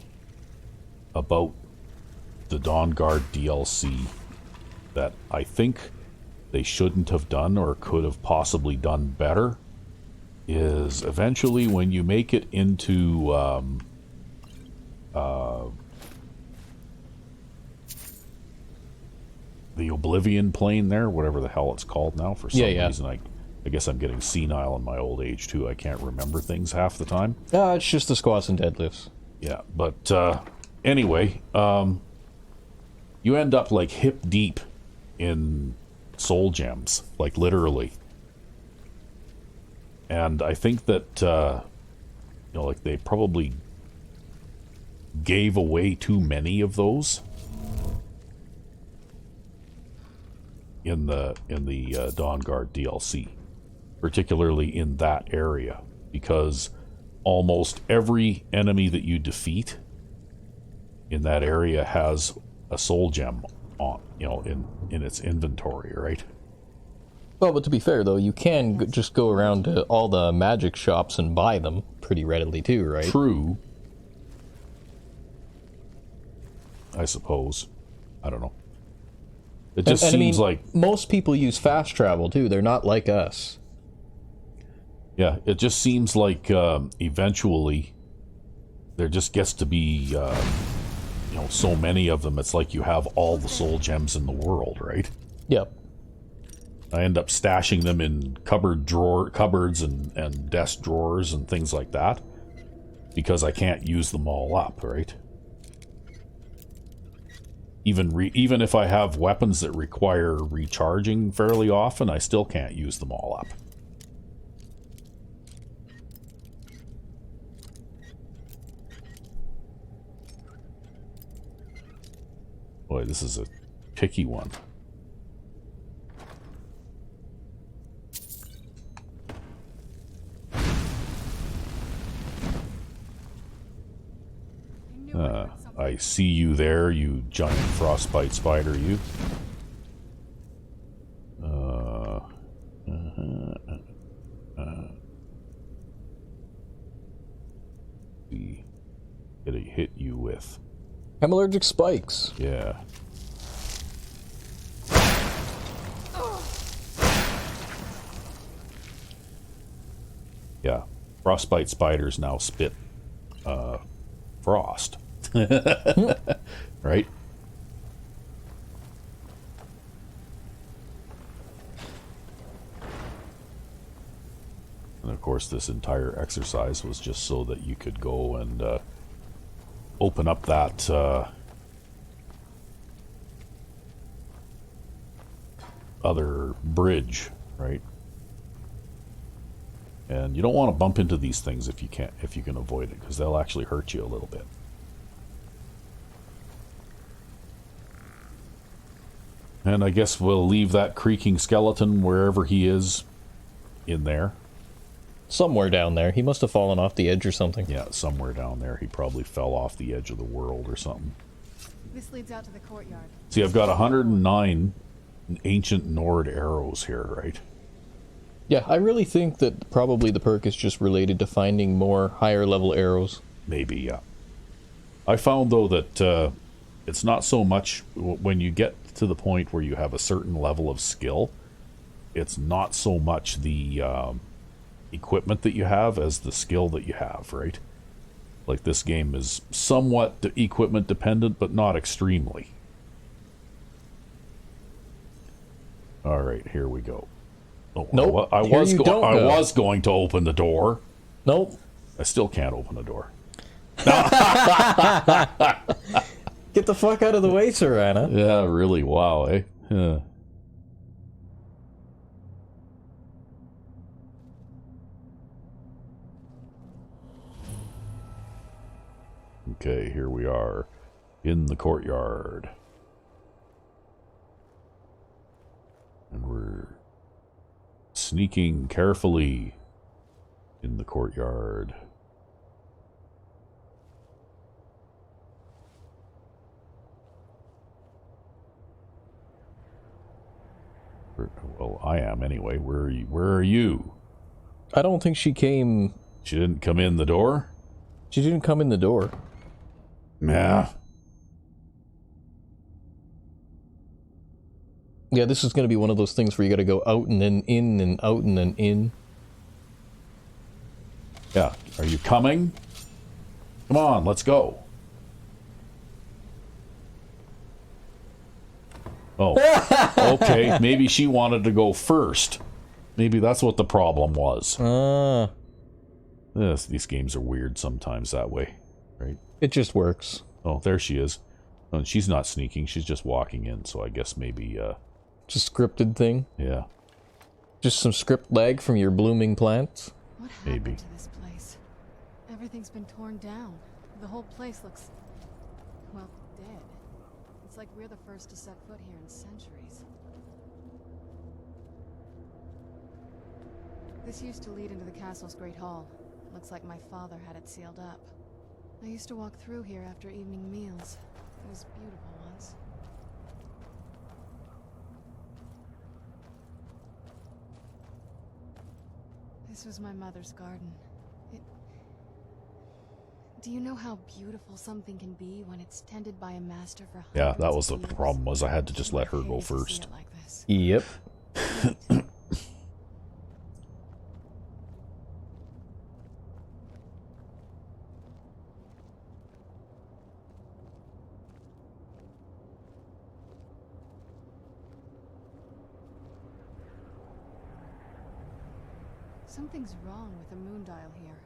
about the Dawn Guard DLC that I think they shouldn't have done or could have possibly done better, is eventually when you make it into the Oblivion plane there, whatever the hell it's called now, for some reason I guess I'm getting senile in my old age too. I can't remember things half the time. It's just the squats and deadlifts. Yeah, but anyway, you end up like hip deep in soul gems, like literally. And I think that, like they probably gave away too many of those in the Dawn Guard DLC, particularly in that area, because almost every enemy that you defeat in that area has a soul gem on, in its inventory, right? Well, but to be fair, though, you can just go around to all the magic shops and buy them pretty readily, too, right? True. I suppose. I don't know. It just seems like... most people use fast travel, too. They're not like us. Yeah, it just seems like eventually there just gets to be, so many of them. It's like you have all the soul gems in the world, right? Yep. I end up stashing them in cupboards and desk drawers and things like that because I can't use them all up, right? Even if I have weapons that require recharging fairly often, I still can't use them all up. Boy, this is a picky one. I see you there, you giant frostbite spider, you. We gonna hit you with Allergic spikes. Yeah. Yeah. Frostbite spiders now spit frost. Right? And of course this entire exercise was just so that you could go and open up that other bridge, right? And you don't want to bump into these things if you can avoid it, because they'll actually hurt you a little bit. And I guess we'll leave that creaking skeleton wherever he is in there. Somewhere down there. He must have fallen off the edge or something. Yeah, somewhere down there. He probably fell off the edge of the world or something. This leads out to the courtyard. See, I've got 109 ancient Nord arrows here, right? Yeah, I really think that probably the perk is just related to finding more higher level arrows. Maybe, yeah. I found, though, that it's not so much when you get to the point where you have a certain level of skill, it's not so much the equipment that you have as the skill that you have, right? Like, this game is somewhat equipment dependent, but not extremely. Alright, here we go. Oh, nope, I was going to open the door. Nope. I still can't open the door. Get the fuck out of the way, Serana. Yeah, really, wow, eh? Yeah. Okay, here we are in the courtyard. Sneaking carefully in the courtyard. Well, I am anyway. Where are you? Where are you? I don't think she came... She didn't come in the door? She didn't come in the door. Yeah. Yeah, this is going to be one of those things where you got to go out and then in and out and then in. Yeah. Are you coming? Come on, let's go. Oh. Okay, maybe she wanted to go first. Maybe that's what the problem was. Yes, these games are weird sometimes that way, right? It just works. Oh, there she is. Oh, and she's not sneaking, she's just walking in, so I guess maybe, Just a scripted thing? yeah. Just some script lag from your blooming plants? What happened Maybe. to this place? Everything's been torn down. The whole place looks, well, dead. It's like we're the first to set foot here in centuries. This used to lead into the castle's great hall. Looks like my father had it sealed up. I used to walk through here after evening meals. It was beautiful once. This was my mother's garden. Do you know how beautiful something can be when it's tended by a master for hundreds Yeah, that was the of years? problem, was I had to just let her I go hated to see first. it like this. Yep. Something's wrong with the moon dial here.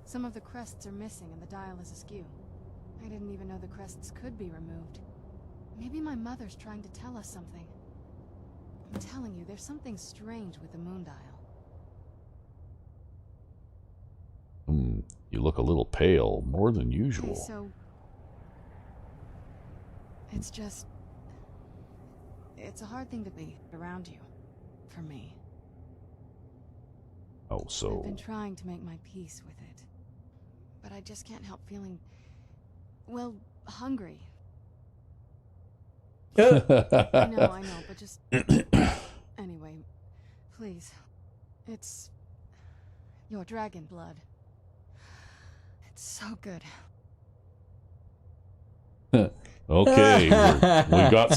Some of the crests are missing and the dial is askew. I didn't even know the crests could be removed. Maybe my mother's trying to tell us something. I'm telling you, there's something strange with the moon dial. You look a little pale, more than Okay, usual. so... It's just... It's a hard thing to be around you. For me. Oh, I've so... been trying to make my peace with it. But I just can't help feeling... well, hungry. I know, but just... Anyway, please. It's... your dragon blood. It's so good. Okay,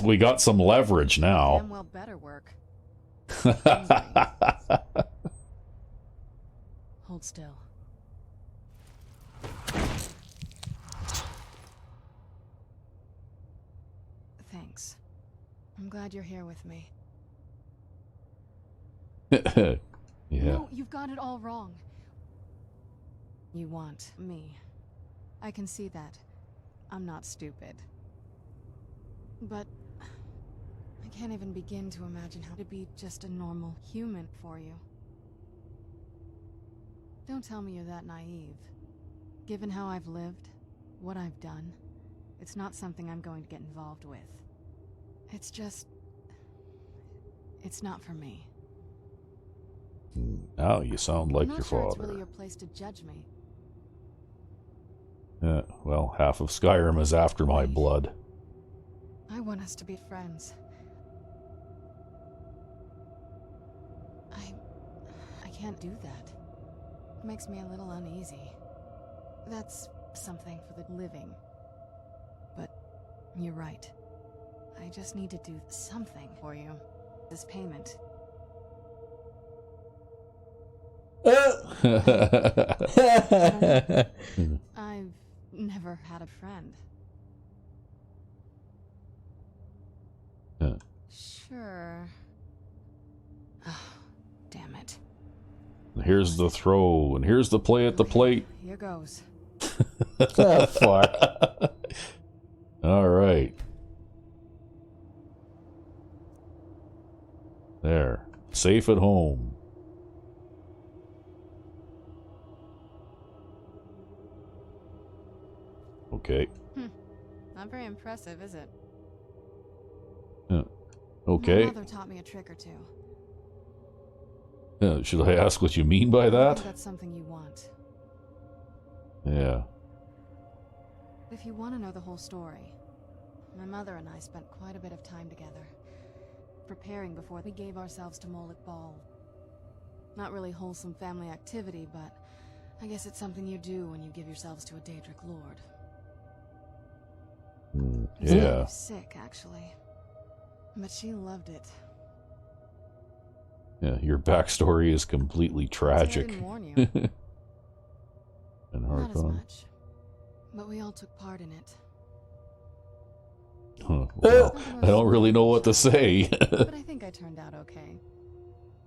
we got some leverage now. Damn well better work. Hold still. Thanks. I'm glad you're here with me. Yeah. No, you've got it all wrong. You want me. I can see that. I'm not stupid. But I can't even begin to imagine how to be just a normal human for you. Don't tell me you're that naive. Given how I've lived, what I've done, it's not something I'm going to get involved with. It's just... it's not for me. Now you sound like I'm your not sure father. it's really your place to judge me. Well, half of Skyrim is after my blood. I want us to be friends. I can't do that. It makes me a little uneasy. That's something for the living. But you're right. I just need to do something for you. This payment. I've never had a friend. Sure. Oh, damn it. Here's the throw, and here's the play at the plate. Here goes. Oh, fuck. All right. There. Safe at home. Okay. Not very impressive, is it? Okay. My mother taught me a trick or two. Should I ask what you mean by I that? think that's something you want. Yeah. If you want to know the whole story, my mother and I spent quite a bit of time together, preparing before we gave ourselves to Moloch Ball. Not really wholesome family activity, but I guess it's something you do when you give yourselves to a Daedric lord. It's kind Yeah. of sick, actually. But she loved it. Yeah, your backstory is completely I tragic. didn't warn you. And Not as Hearthstone. much. But we all took part in it. Huh, well, I don't really know what to say. But I think I turned out okay.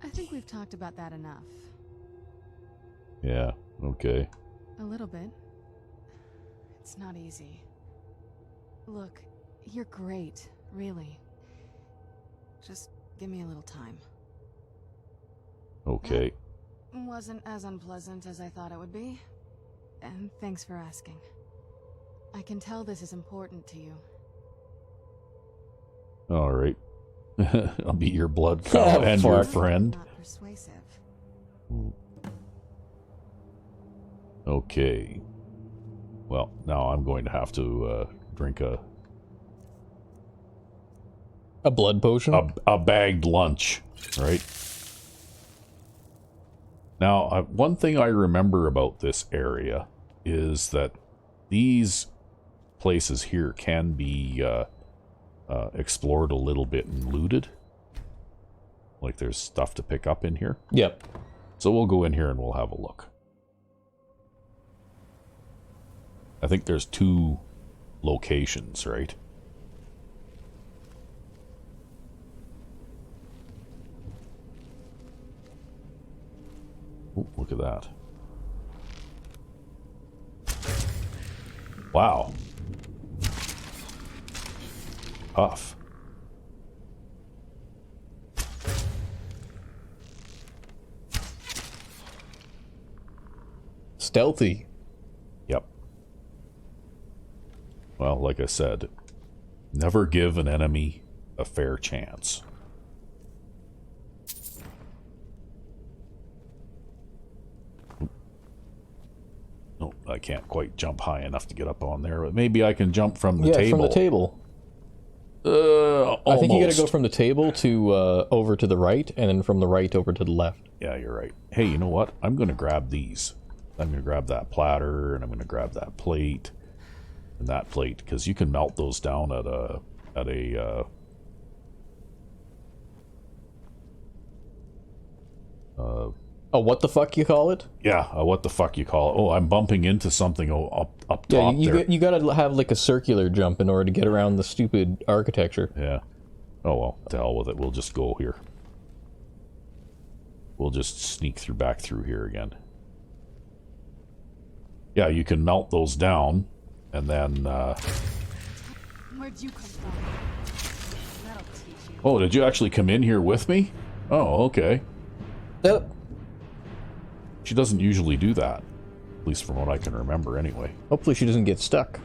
I think we've talked about that enough. Yeah, okay. A little bit. It's not easy. Look, you're great, really. Just give me a little time. Okay. Wasn't as unpleasant as I thought it would be. And thanks for asking. I can tell this is important to you. Alright. I'll be your blood cow and your friend. Not persuasive. Okay. Well, now I'm going to have to drink a blood potion? a bagged lunch, right? Now, one thing I remember about this area is that these places here can be explored a little bit and looted. Like there's stuff to pick up in here. Yep. So we'll go in here and we'll have a look. I think there's 2 locations, right? Oh, look at that. Wow. Tough. Stealthy. Yep. Well, like I said, never give an enemy a fair chance. No, I can't quite jump high enough to get up on there, but maybe I can jump from the table. From the table. Almost. I think you gotta go from the table to over to the right, and then from the right over to the left. Yeah, you're right. Hey, you know what? I'm gonna grab these. I'm gonna grab that platter, and I'm gonna grab that plate, and that plate, because you can melt those down at a what the fuck you call it? yeah, what the fuck you call it? Oh, I'm bumping into something up Yeah, top there. you gotta have like a circular jump in order to get around the stupid architecture. Yeah. Oh well, to hell with it. We'll just go here. We'll just sneak back through here again. Yeah, you can melt those down, and then. Where'd you come from? That'll teach you. Oh, did you actually come in here with me? Oh, okay. She doesn't usually do that. At least from what I can remember, anyway. Hopefully she doesn't get stuck.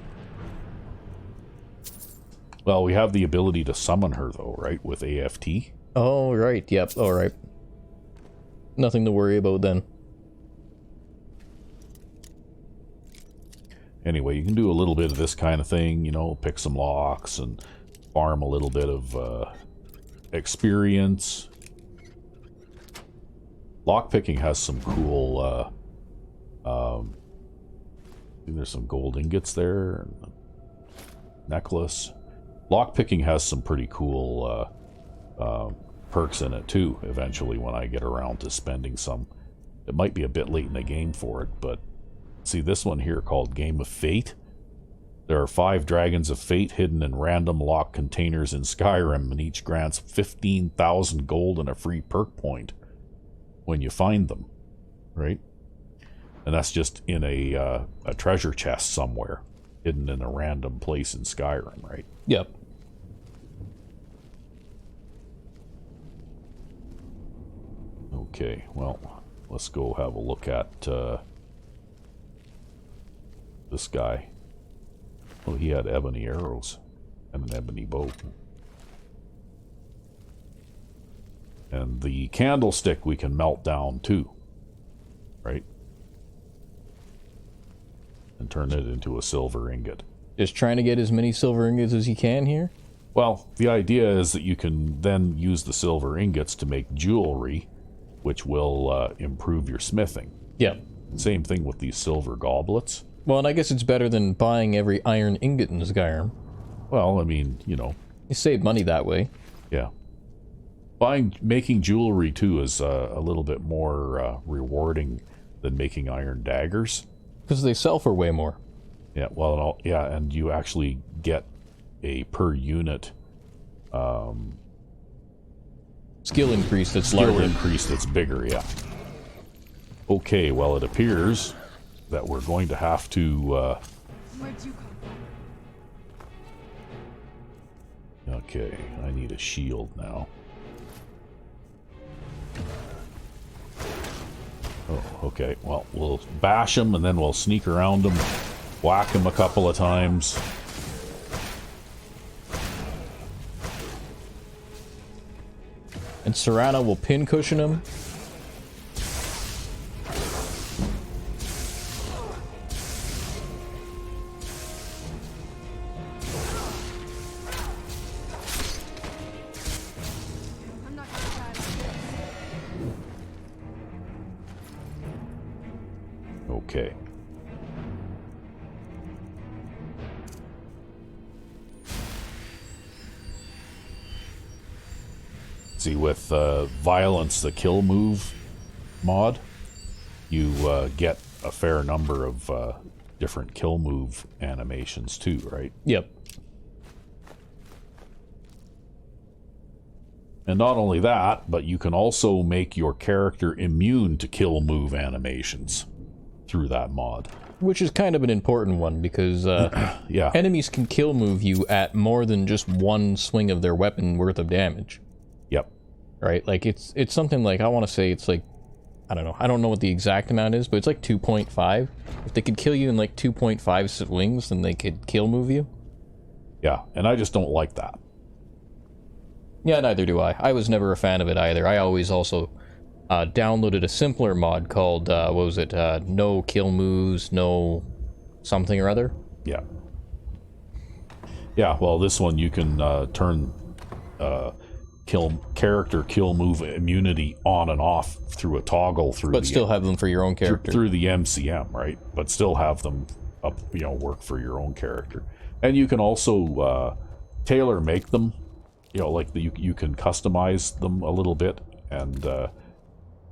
Well, we have the ability to summon her, though, right? With AFT. Oh, right. Yep. All right. Nothing to worry about then. Anyway, you can do a little bit of this kind of thing, you know, pick some locks and farm a little bit of experience. Lockpicking has some cool, I think there's some gold ingots there, and a necklace. Lockpicking has some pretty cool perks in it too, eventually, when I get around to spending some. It might be a bit late in the game for it, but see this one here called Game of Fate. There are 5 Dragons of Fate hidden in random lock containers in Skyrim, and each grants 15,000 gold and a free perk point when you find them, right? And that's just in a treasure chest somewhere, hidden in a random place in Skyrim, right? Yep. Okay, well, let's go have a look at this guy. Oh, he had ebony arrows and an ebony bow. And the candlestick we can melt down too. Right? And turn it into a silver ingot. Just trying to get as many silver ingots as you can here? Well, the idea is that you can then use the silver ingots to make jewelry, which will improve your smithing. Yeah. Same thing with these silver goblets. Well, and I guess it's better than buying every iron ingot in Skyrim. Well, I mean, you know. You save money that way. Yeah. Making jewelry, too, is a little bit more rewarding than making iron daggers. Because they sell for way more. Yeah, well, and you actually get a per unit skill increase that's larger. Skill increase that's bigger, yeah. Okay, well, it appears that we're going to have to... Where'd you come Okay, I need a shield now. Oh, okay, well, we'll bash him and then we'll sneak around him, whack him a couple of times. And Serana will pin cushion him. I'm not gonna die like this. Okay. See, with Violence, the kill move mod, you get a fair number of different kill move animations too, right? Yep. And not only that, but you can also make your character immune to kill move animations through that mod. Which is kind of an important one, because yeah. Enemies can kill move you at more than just one swing of their weapon worth of damage. Yep. Right? Like, it's something like, I want to say it's like, I don't know. I don't know what the exact amount is, but it's like 2.5. If they could kill you in like 2.5 swings, then they could kill move you. Yeah, and I just don't like that. Yeah, neither do I. I was never a fan of it either. I always also downloaded a simpler mod called, what was it? No kill moves, no something or other. Yeah. Yeah, well, this one you can turn character kill move immunity on and off through a toggle through. But still have them for your own character. Through the MCM, right? But still have them up, work for your own character. And you can also tailor make them. Like you can customize them a little bit, and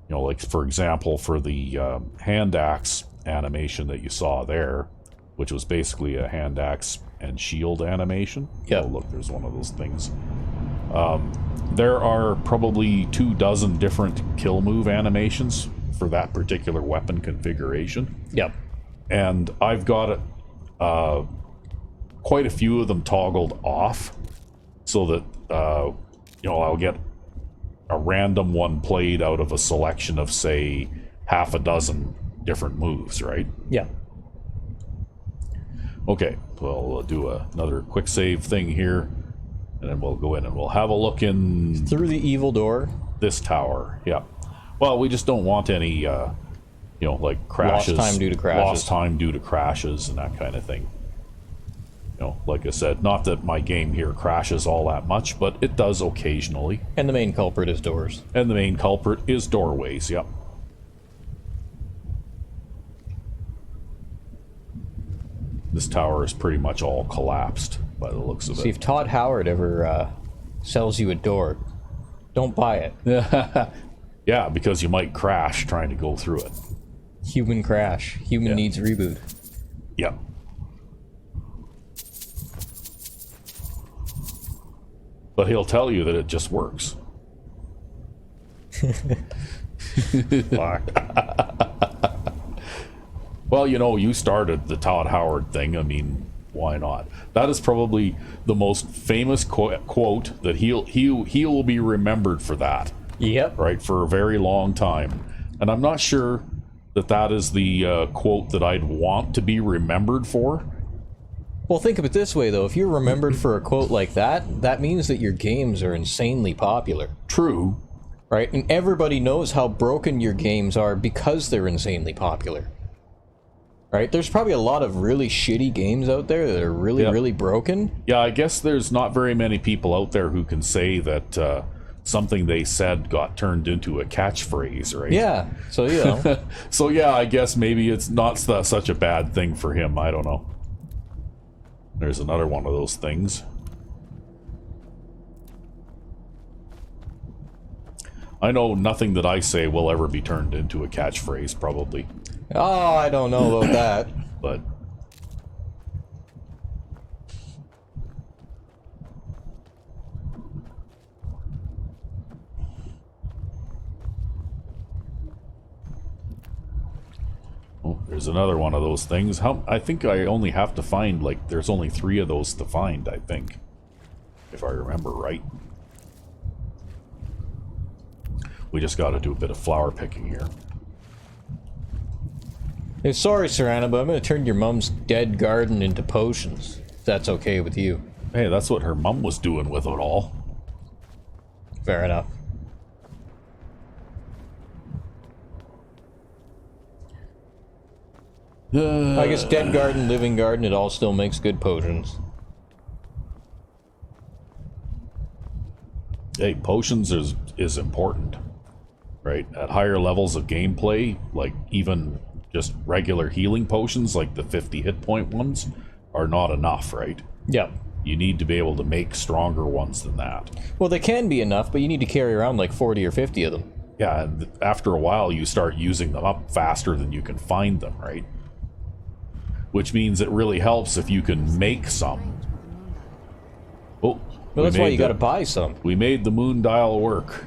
like for example, for the hand axe animation that you saw there, which was basically a hand axe and shield animation. Yeah. Oh, look, there's one of those things. There are probably 24 different kill move animations for that particular weapon configuration. Yep. And I've got quite a few of them toggled off, so that I'll get a random one played out of a selection of, say, half a dozen different moves, right? Yeah. Okay, well, we'll do another quick save thing here, and then we'll go in and we'll have a look in... Through the evil door. This tower, yeah. Well, we just don't want any, like crashes. Lost time due to crashes. Lost time due to crashes and that kind of thing. Like I said, not that my game here crashes all that much, but it does occasionally. And the main culprit is doors. And the main culprit is doorways, yep. This tower is pretty much all collapsed by the looks of it. See, if Todd Howard ever sells you a door, don't buy it. Yeah, because you might crash trying to go through it. Human crash. Human needs reboot. Yep. But he'll tell you that it just works. Well, you started the Todd Howard thing. I mean, why not? That is probably the most famous quote that he will be remembered for that. Yep. Right, for a very long time. And I'm not sure that is the quote that I'd want to be remembered for. Well, think of it this way, though. If you're remembered for a quote like that, that means that your games are insanely popular. True. right? And everybody knows how broken your games are because they're insanely popular. Right? There's probably a lot of really shitty games out there that are really, really broken. Yeah, I guess there's not very many people out there who can say that something they said got turned into a catchphrase, right? Yeah, so you know. So yeah, I guess maybe it's not such a bad thing for him. I don't know. There's another one of those things. I know nothing that I say will ever be turned into a catchphrase, probably. Oh, I don't know about that. But oh, there's another one of those things. I think I only have to find, like, there's only 3 of those to find, I think. If I remember right. We just got to do a bit of flower picking here. Hey, sorry, Serana, but I'm going to turn your mom's dead garden into potions. If that's okay with you. Hey, that's what her mom was doing with it all. Fair enough. I guess dead garden, living garden, it all still makes good potions. Hey, potions is important, right? At higher levels of gameplay, like even just regular healing potions, like the 50 hit point ones, are not enough, right? Yeah. You need to be able to make stronger ones than that. Well, they can be enough, but you need to carry around like 40 or 50 of them. Yeah, and after a while, you start using them up faster than you can find them, right? Which means it really helps if you can make some. Oh, well, that's why you gotta buy some. We made the moon dial work.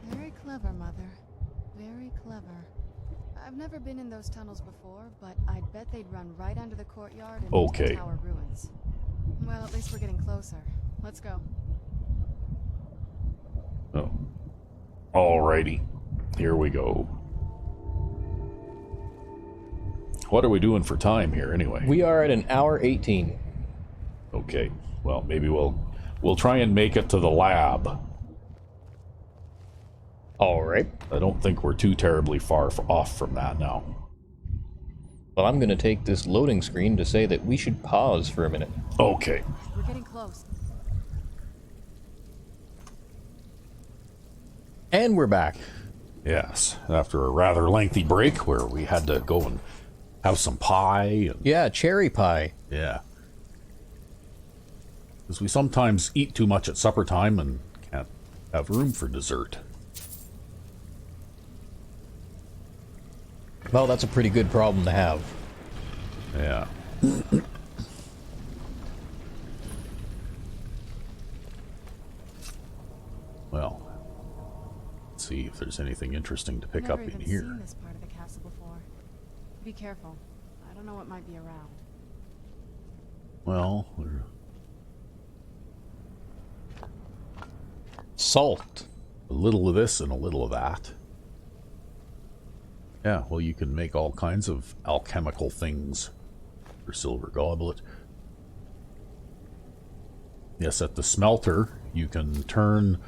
Very clever, Mother. Very clever. I've never been in those tunnels before, but I'd bet they'd run right under the courtyard and into the tower ruins. Well, at least we're getting closer. Let's go. Oh. Alrighty. Here we go. What are we doing for time here, anyway? We are at an hour 18. Okay. Well, maybe we'll try and make it to the lab. Alright. I don't think we're too terribly far off from that now. Well, I'm going to take this loading screen to say that we should pause for a minute. Okay. We're getting close. And we're back. Yes. After a rather lengthy break where we had to go and have some pie. And, yeah, cherry pie. Yeah. Because we sometimes eat too much at supper time and can't have room for dessert. Well, that's a pretty good problem to have. Yeah. Well, let's see if there's anything interesting to pick up in here. I've never even seen this part of the castle before. Be careful. I don't know what might be around. Well, we're... Salt. A little of this and a little of that. Yeah, well, you can make all kinds of alchemical things for silver goblet. Yes, at the smelter, you can turn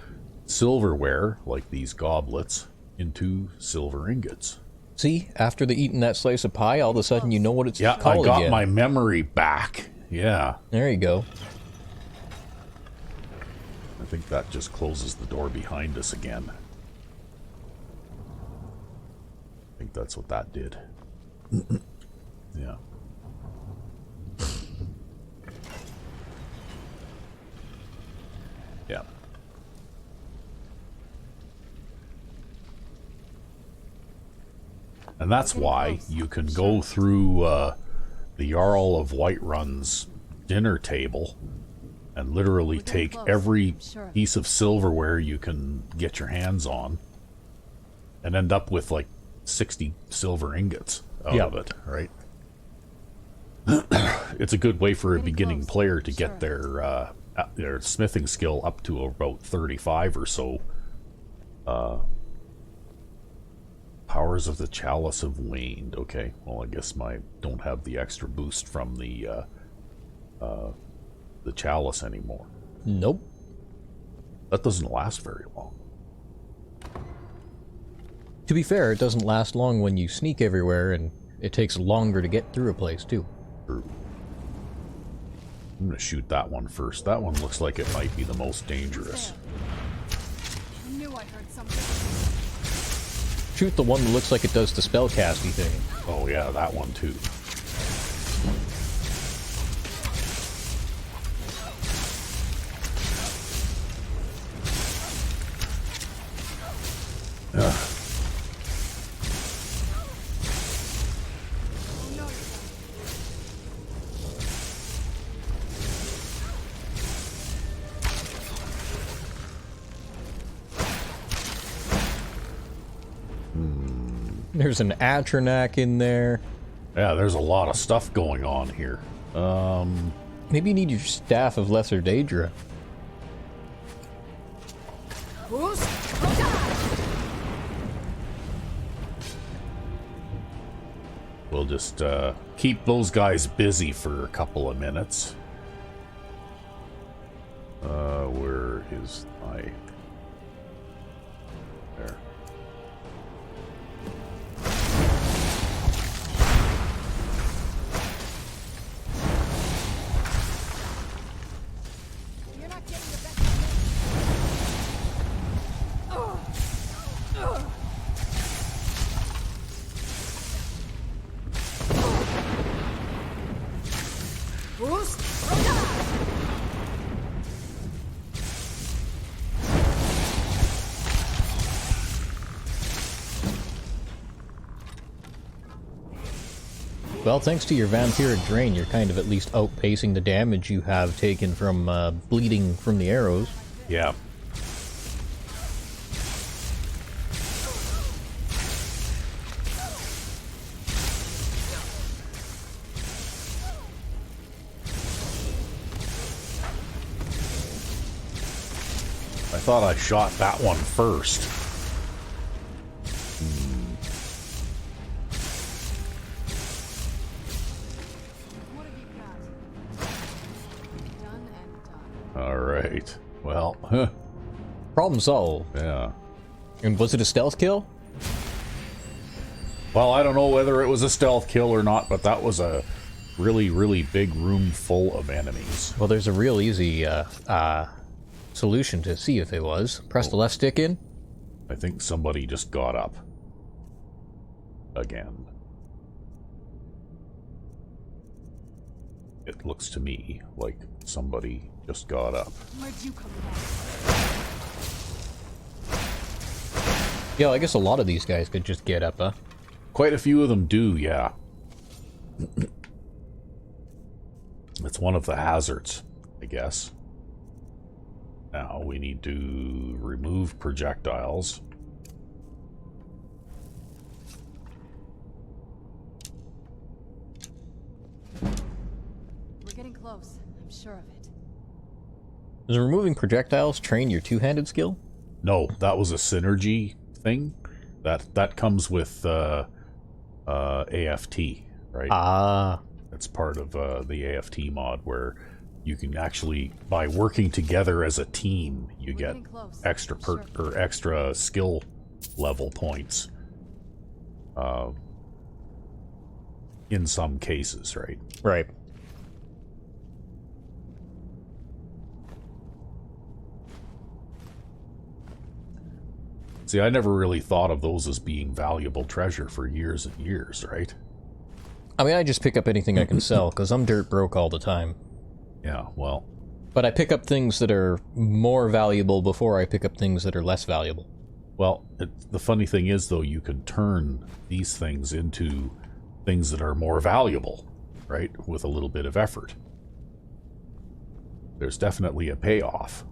silverware, like these goblets, into silver ingots. See, after the eating that slice of pie, all of a sudden you know what it's called I got again. my memory back. Yeah. There you go. I think that just closes the door behind us again. I think that's what that did. Yeah. Yeah. And that's why you can go through the Jarl of Whiterun's dinner table and literally take every piece of silverware you can get your hands on and end up with like 60 silver ingots out of it, right? It's a good way for a beginning player to get their smithing skill up to about 35 or so. Powers of the Chalice have waned. Okay, well, I guess don't have the extra boost from the Chalice anymore. Nope. That doesn't last very long. To be fair, it doesn't last long when you sneak everywhere, and it takes longer to get through a place, too. True. I'm gonna shoot that one first. That one looks like it might be the most dangerous. I knew I heard something. Shoot the one that looks like it does the spellcasty thing. Oh yeah, that one too. There's an Atronak in there. Yeah, there's a lot of stuff going on here. Maybe you need your Staff of Lesser Daedra. We'll just keep those guys busy for a couple of minutes. Where is my... There. You're not getting the best of Well, thanks to your vampiric drain, you're kind of at least outpacing the damage you have taken from bleeding from the arrows. Yeah. I thought I shot that one first. What have you got? Done and done. All right. Well, Problem solved. yeah. And was it a stealth kill? Well, I don't know whether it was a stealth kill or not, but that was a really, really big room full of enemies. Well, there's a real easy solution to see if it was. Press the left stick in. I think somebody just got up. Again. It looks to me like somebody just got up. Where'd you come from? Yeah, I guess a lot of these guys could just get up, huh? Quite a few of them do, yeah. It's one of the hazards, I guess. Now we need to remove projectiles. We're getting close. I'm sure of it. Does removing projectiles train your two-handed skill? No, that was a synergy thing. That comes with AFT, right? Ah. It's part of the AFT mod where you can actually, by working together as a team, you We're get getting close. extra or extra skill level points. In some cases, right? Right. See, I never really thought of those as being valuable treasure for years and years, right? I mean, I just pick up anything I can sell, because I'm dirt broke all the time. Yeah, well, But I pick up things that are more valuable before I pick up things that are less valuable. well, the funny thing is, though, you can turn these things into things that are more valuable, right? With a little bit of effort. There's definitely a payoff.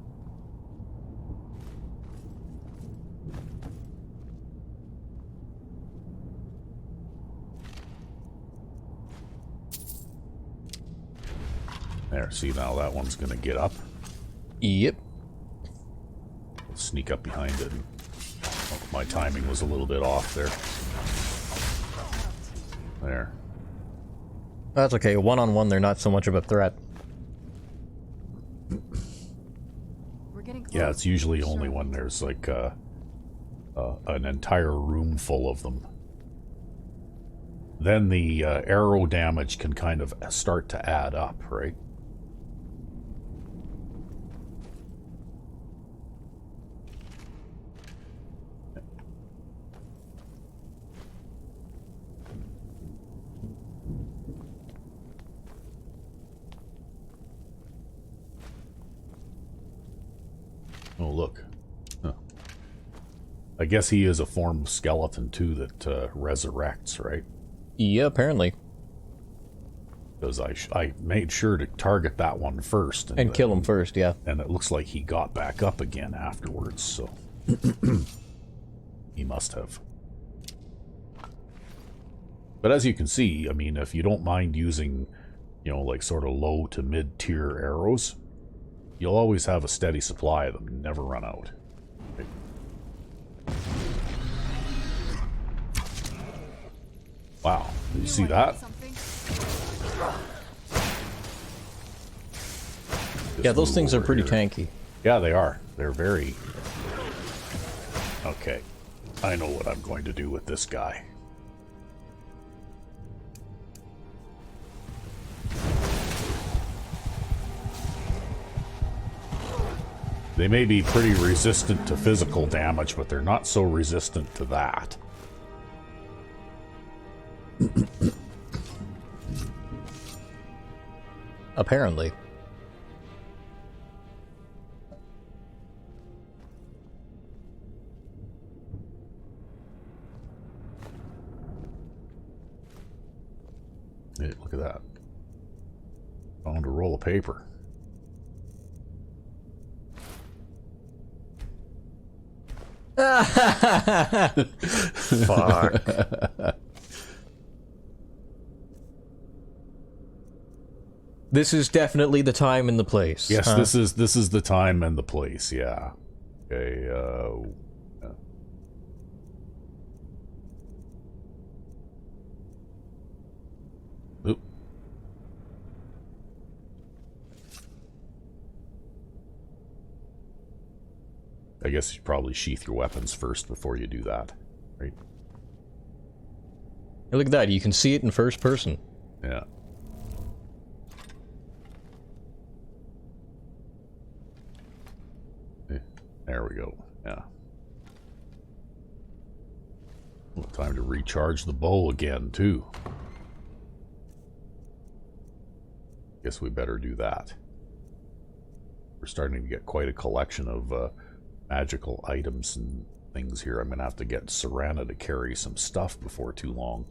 There, see, now that one's gonna get up. Yep. Sneak up behind it. Oh, my timing was a little bit off there. There. That's okay. One-on-one, they're not so much of a threat. We're We're getting close. Yeah, it's usually I'm only sure. when there's like an entire room full of them. Then the arrow damage can kind of start to add up, right? Oh, look. Huh. I guess he is a form of skeleton, too, that resurrects, right? Yeah, apparently. Because I made sure to target that one first. And kill him first, yeah. And it looks like he got back up again afterwards, so... he must have. But as you can see, I mean, if you don't mind using, you know, like sort of low to mid-tier arrows, you'll always have a steady supply of them, never run out. Okay. Wow, did you see that? Yeah, those things are pretty tanky. Yeah, they are. They're very... Okay. I know what I'm going to do with this guy. They may be pretty resistant to physical damage, but they're not so resistant to that. Apparently. Hey, look at that. Found a roll of paper. Fuck. This is definitely the time and the place. Yes, this is the time and the place, yeah. Okay, yeah. Oop. I guess you probably sheath your weapons first before you do that, right? Hey, look at that, you can see it in first person. Yeah. There we go. Yeah. Well, time to recharge the bow again, too. Guess we better do that. We're starting to get quite a collection of magical items and things here. I'm going to have to get Serana to carry some stuff before too long.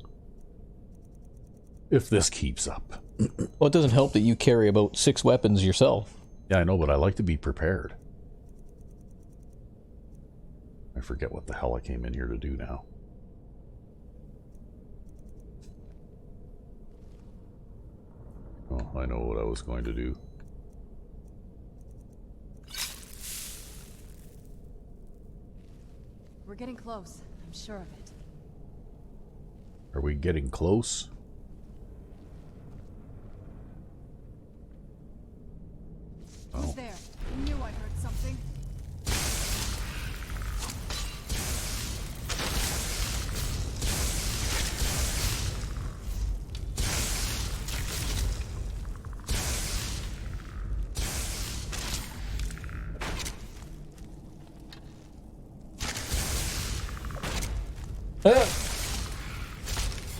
If this keeps up. Well, it doesn't help that you carry about 6 weapons yourself. Yeah, I know, but I like to be prepared. I forget what the hell I came in here to do now. Oh, I know what I was going to do. We're getting close. I'm sure of it. Are we getting close? Who's there? I knew I heard something.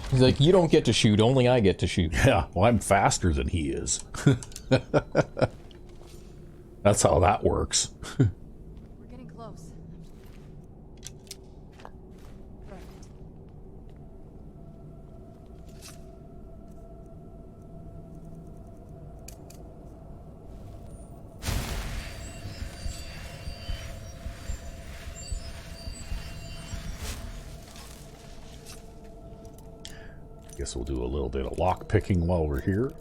He's like, you don't get to shoot, only I get to shoot. Yeah, well, I'm faster than he is. That's how that works. We're getting close. Perfect. Guess we'll do a little bit of lock picking while we're here.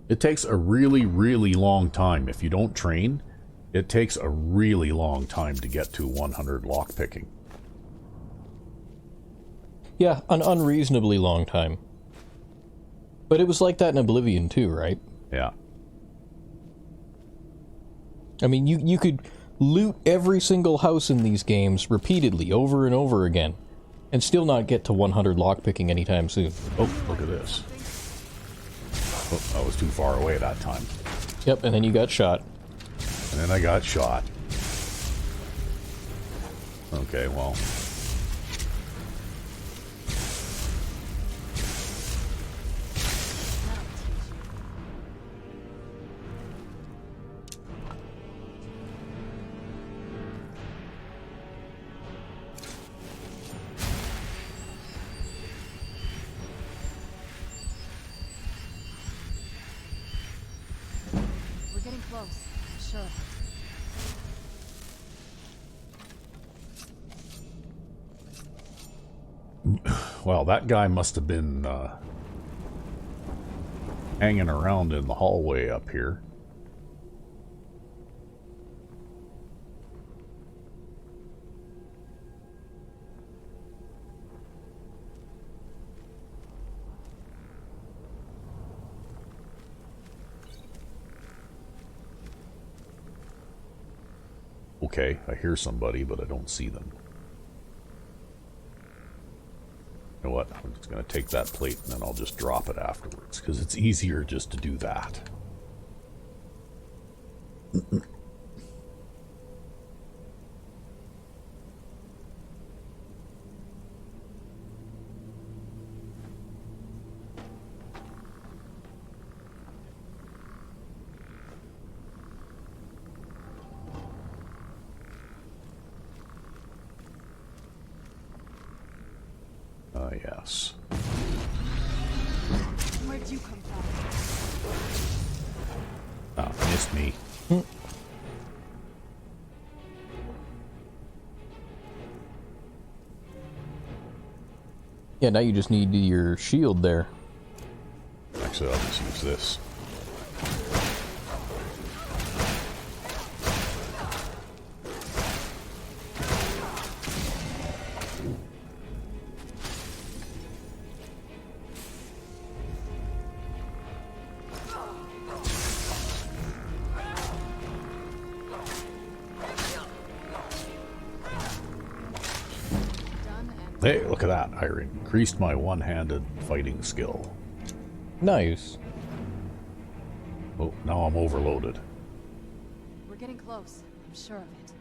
It takes a really, really long time. If you don't train, it takes a really long time to get to 100 lock picking. Yeah, an unreasonably long time. But it was like that in Oblivion too, right? Yeah. I mean, you could loot every single house in these games repeatedly, over and over again, and still not get to 100 lockpicking anytime soon. Oh, look at this. Oh, I was too far away that time. Yep, and then you got shot. And then I got shot. Okay, well. We're getting close. I'm sure. Well, that guy must have been hanging around in the hallway up here. Okay, I hear somebody, but I don't see them. You know what? I'm just going to take that plate and then I'll just drop it afterwards, because it's easier just to do that. Yes. Where'd you come from? Ah, missed me. Yeah, now you just need your shield there. Actually, I'll just use this. Hey, look at that. I increased my one-handed fighting skill. Nice. Oh, now I'm overloaded. We're getting close. I'm sure of it.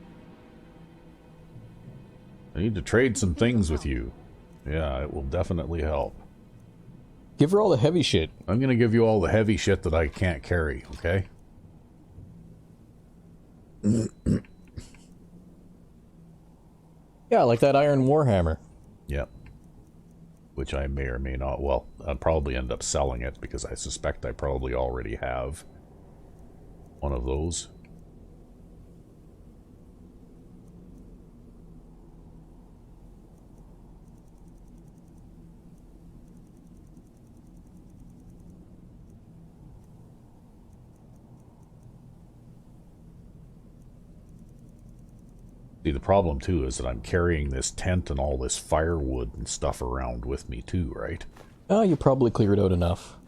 I need to trade some things with you. Yeah, it will definitely help. Give her all the heavy shit. I'm gonna give you all the heavy shit that I can't carry, okay? Yeah, like that iron warhammer. Yep. Which I may or may not, well, I'll probably end up selling it because I suspect I probably already have one of those. See, the problem, too, is that I'm carrying this tent and all this firewood and stuff around with me, too, right? Oh, you probably cleared out enough.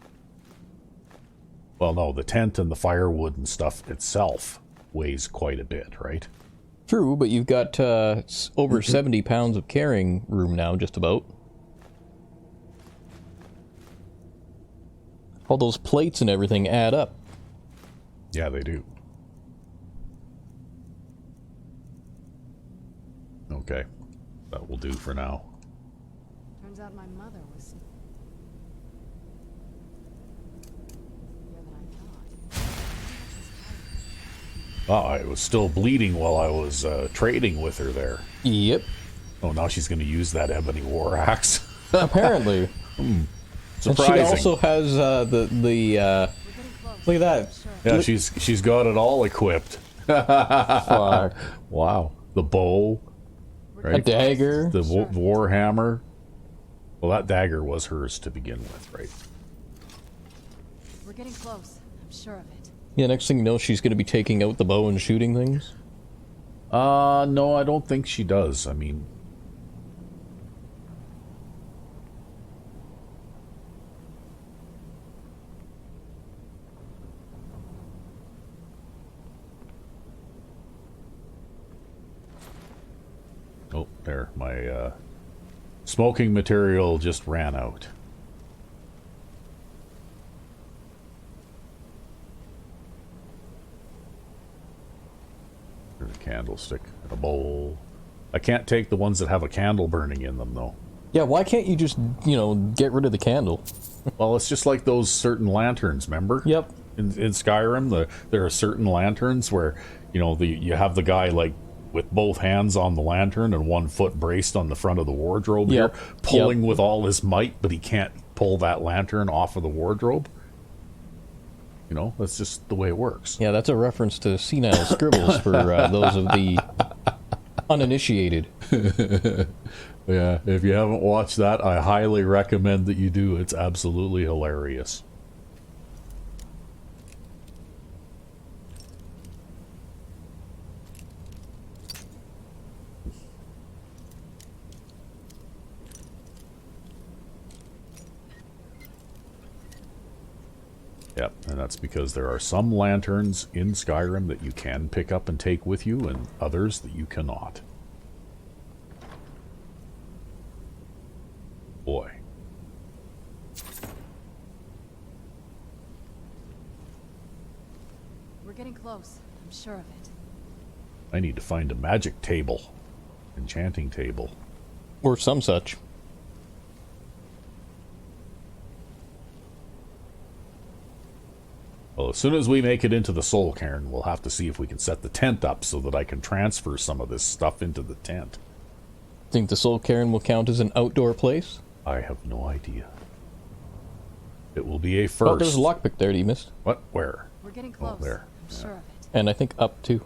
Well, no, the tent and the firewood and stuff itself weighs quite a bit, right? True, but you've got over 70 pounds of carrying room now, just about. All those plates and everything add up. Yeah, they do. Okay, that will do for now. Turns out my mother was here than I thought. Oh, I was still bleeding while I was trading with her there. Yep. Oh, now she's going to use that ebony war axe. Apparently. Surprising. And she also has look at that. Yeah, she's got it all equipped. Fuck. Wow. The bow. Right? A dagger. The war hammer. Well, that dagger was hers to begin with, right? We're getting close. I'm sure of it. Yeah, next thing you know, she's going to be taking out the bow and shooting things. No, I don't think she does. I mean, there, my smoking material just ran out. There's a candlestick and a bowl. I can't take the ones that have a candle burning in them, though. Yeah, why can't you just, you know, get rid of the candle? Well, it's just like those certain lanterns, remember? Yep. In Skyrim, there are certain lanterns where, you know, you have the guy, like, with both hands on the lantern and one foot braced on the front of the wardrobe here, pulling with all his might, but he can't pull that lantern off of the wardrobe. You know, that's just the way it works. Yeah, that's a reference to senile scribbles for those of the uninitiated. Yeah, if you haven't watched that, I highly recommend that you do. It's absolutely hilarious. Yep, and that's because there are some lanterns in Skyrim that you can pick up and take with you, and others that you cannot. Boy. We're getting close. I'm sure of it. I need to find a magic table. Enchanting table. Or some such. Well, as soon as we make it into the soul cairn, we'll have to see if we can set the tent up so that I can transfer some of this stuff into the tent. Think the Soul Cairn will count as an outdoor place? I have no idea. It will be a first. Oh, there's a lockpick there that you missed. What? Where? We're getting close. Oh, there. I'm sure of it. And I think up too.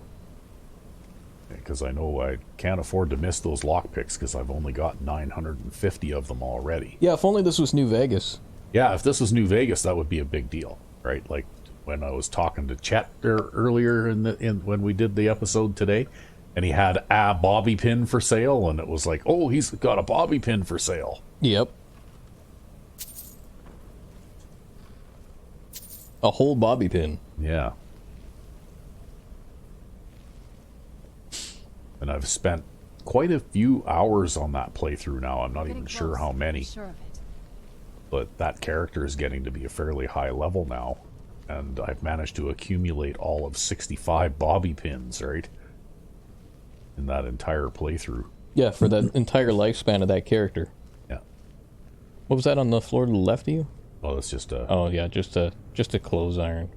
Because I know I can't afford to miss those lockpicks because I've only got 950 of them already. Yeah, if only this was New Vegas. Yeah, if this was New Vegas, that would be a big deal, right? Like when I was talking to Chet earlier when we did the episode today, and he had a bobby pin for sale, and it was like, oh, he's got a bobby pin for sale. Yep. A whole bobby pin. Yeah. And I've spent quite a few hours on that playthrough now. I'm not even sure how many. Sure of it. But that character is getting to be a fairly high level now. And I've managed to accumulate all of 65 bobby pins, right? In that entire playthrough. Yeah, for that entire lifespan of that character. Yeah. What was that on the floor to the left of you? Oh, that's just a... Oh, yeah, just a clothes iron.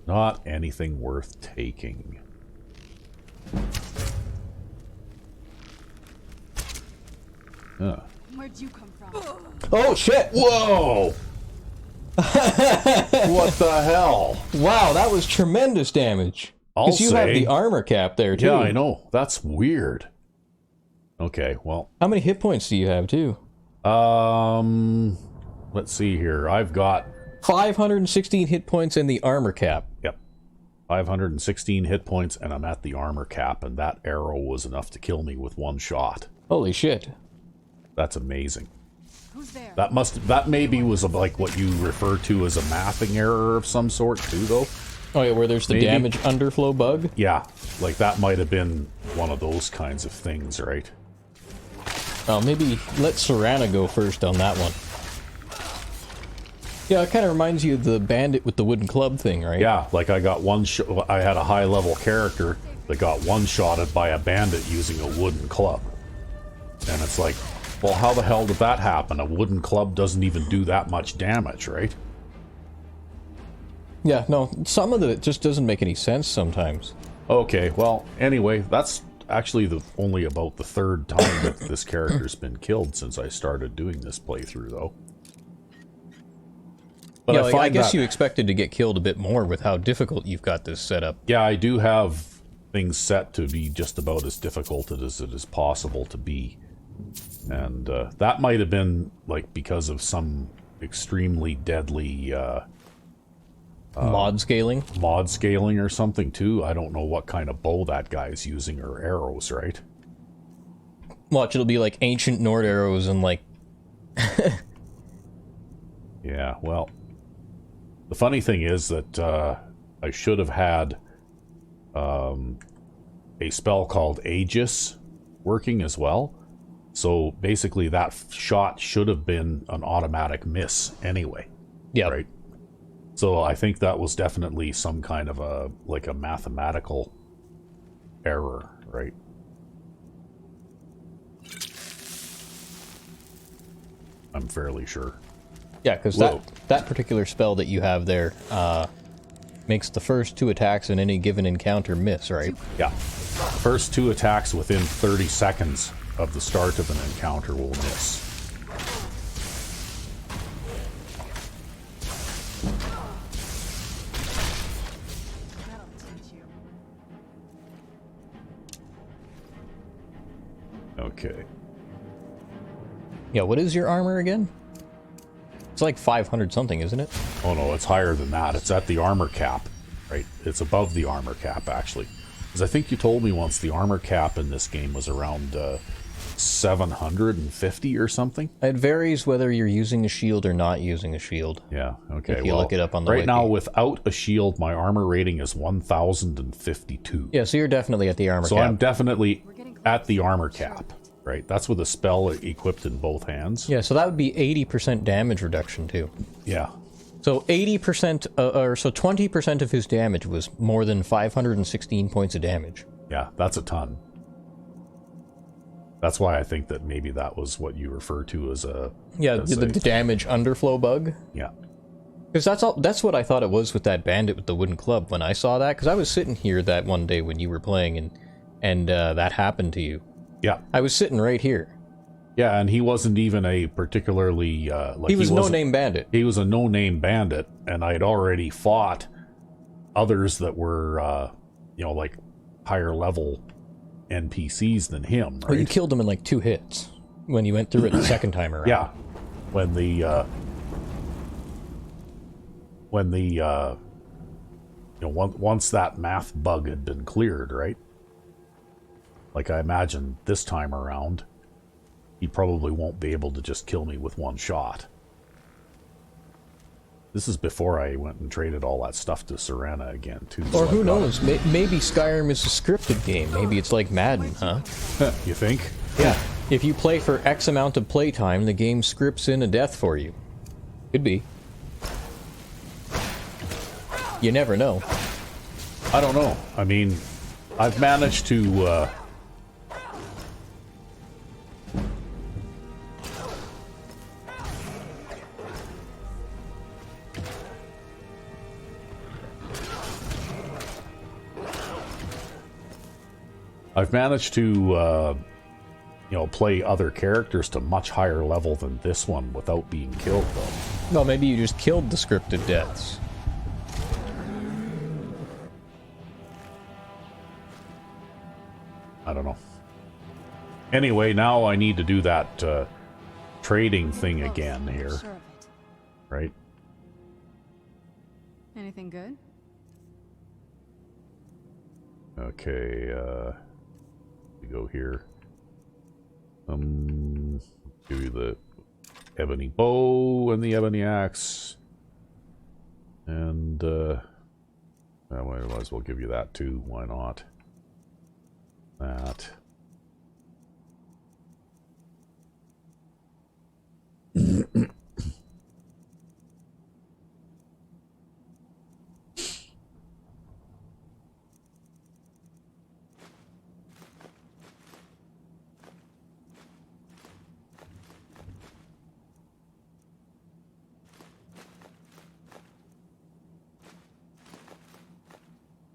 Not anything worth taking. Huh. Where'd you come from? Oh, shit! Whoa! What the hell? Wow, that was tremendous damage. Because you have the armor cap there, too. Yeah, I know. That's weird. Okay, well... How many hit points do you have, too? Let's see here. I've got... 516 hit points and the armor cap. Yep. 516 hit points, and I'm at the armor cap, and that arrow was enough to kill me with one shot. Holy shit. That's amazing. Who's there? That maybe was like what you refer to as a mathing error of some sort, too, though. Oh, yeah, where there's the damage underflow bug? Yeah, like that might have been one of those kinds of things, right? Oh, maybe let Serana go first on that one. Yeah, it kind of reminds you of the bandit with the wooden club thing, right? Yeah, like I got I had a high-level character that got one-shotted by a bandit using a wooden club. And it's like, well, how the hell did that happen? A wooden club doesn't even do that much damage, right? Yeah, no, some of it just doesn't make any sense sometimes. Okay, well, anyway, that's actually only about the third time that this character's been killed since I started doing this playthrough, though. But yeah, I guess you expected to get killed a bit more with how difficult you've got this set up. Yeah, I do have things set to be just about as difficult as it is possible to be. And that might have been, like, because of some extremely deadly... mod scaling? Mod scaling or something, too. I don't know what kind of bow that guy's using, or arrows, right? Watch, it'll be like ancient Nord arrows and, like... Yeah, well... The funny thing is that I should have had a spell called Aegis, working as well. So basically that shot should have been an automatic miss anyway. Yeah. Right? So I think that was definitely some kind of a mathematical error, right? I'm fairly sure. Yeah, because that particular spell that you have there makes the first 2 attacks in any given encounter miss, right? Yeah. First 2 attacks within 30 seconds of the start of an encounter will miss. That'll teach you. Okay. Yeah, what is your armor again? It's like 500 something, isn't it? Oh no, it's higher than that. It's at the armor cap, right? It's above the armor cap, actually. Because I think you told me once the armor cap in this game was around 750 or something. It varies whether you're using a shield or not using a shield. Yeah, okay. If you look it up on the right wiki. now, without a shield, my armor rating is 1052. Yeah, so you're definitely at the armor So cap. I'm definitely at the armor cap, right? That's with a spell equipped in both hands. Yeah, so that would be 80% damage reduction too. Yeah. So 80%, or so 20% of his damage was more than 516 points of damage. Yeah, that's a ton. That's why I think that maybe that was what you refer to as a... Yeah, the damage underflow bug. Yeah. Because that's what I thought it was with that bandit with the wooden club when I saw that. Because I was sitting here that one day when you were playing and that happened to you. Yeah. I was sitting right here. Yeah, and he wasn't even a particularly... he was no-name bandit. He was a no-name bandit, and I'd already fought others that were, like higher-level NPCs than him, right? Well, you killed him in like 2 hits when you went through it the second time around. Yeah. When once that math bug had been cleared, right? Like I imagine this time around, he probably won't be able to just kill me with 1 shot. This is before I went and traded all that stuff to Serana again, too. Or who knows? Maybe Skyrim is a scripted game. Maybe it's like Madden, huh? You think? Yeah. If you play for X amount of playtime, the game scripts in a death for you. Could be. You never know. I don't know. I mean, I've managed to... I've managed to, play other characters to much higher level than this one without being killed, though. Well, maybe you just killed the scripted deaths. I don't know. Anyway, now I need to do that trading thing again here. Sure of it. Right? Anything good? Okay, we go here. Give you the ebony bow and the ebony axe. And, I might as well give you that too. Why not? That.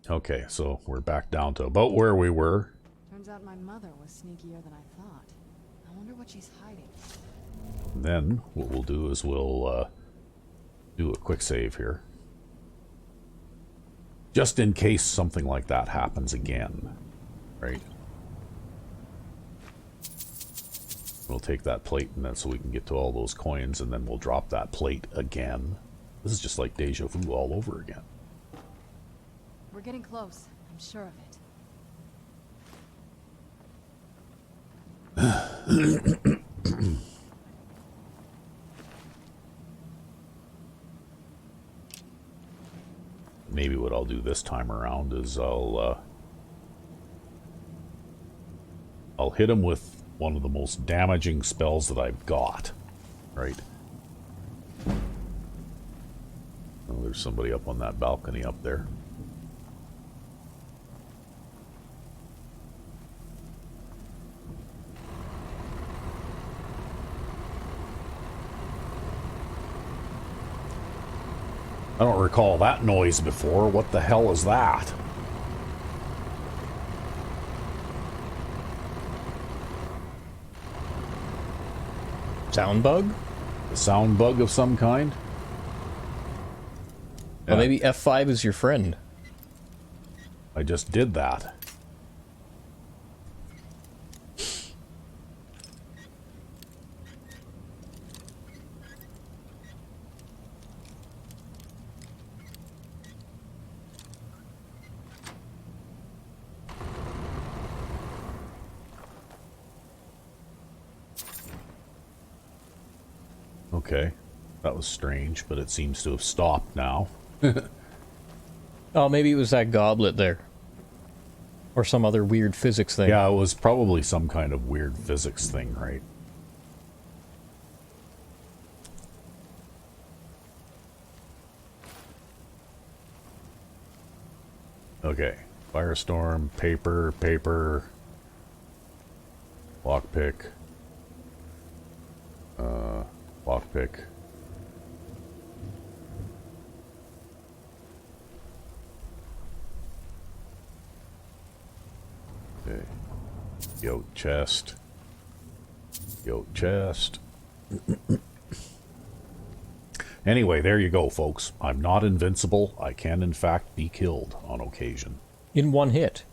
Okay, so we're back down to about where we were. Turns out my mother was sneakier than I thought. I wonder what she's hiding. And then what we'll do is we'll do a quick save here. Just in case something like that happens again, right? We'll take that plate and then so we can get to all those coins and then we'll drop that plate again. This is just like deja vu all over again. We're getting close. I'm sure of it. Maybe what I'll do this time around is I'll I'll hit him with one of the most damaging spells that I've got. Right? Oh, there's somebody up on that balcony up there. I don't recall that noise before. What the hell is that? Sound bug? A sound bug of some kind? Well, maybe F5 is your friend. I just did that. Okay, that was strange, but it seems to have stopped now. Oh, maybe it was that goblet there. Or some other weird physics thing. Yeah, it was probably some kind of weird physics thing, right? Okay, firestorm, paper, lockpick, lockpick. Okay, yoke chest, Anyway, there you go, folks. I'm not invincible. I can, in fact, be killed on occasion. In one hit.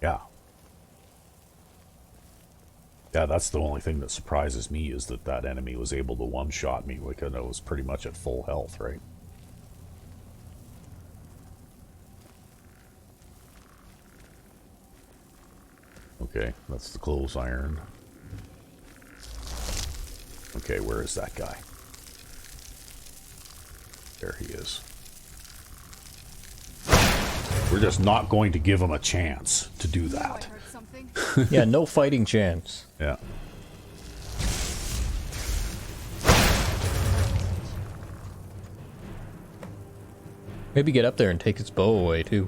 Yeah. Yeah, that's the only thing that surprises me is that that enemy was able to one-shot me because I was pretty much at full health, right? Okay, that's the clothes iron. Okay, where is that guy? There he is. We're just not going to give him a chance to do that. Yeah, no fighting chance. Yeah. Maybe get up there and take its bow away, too.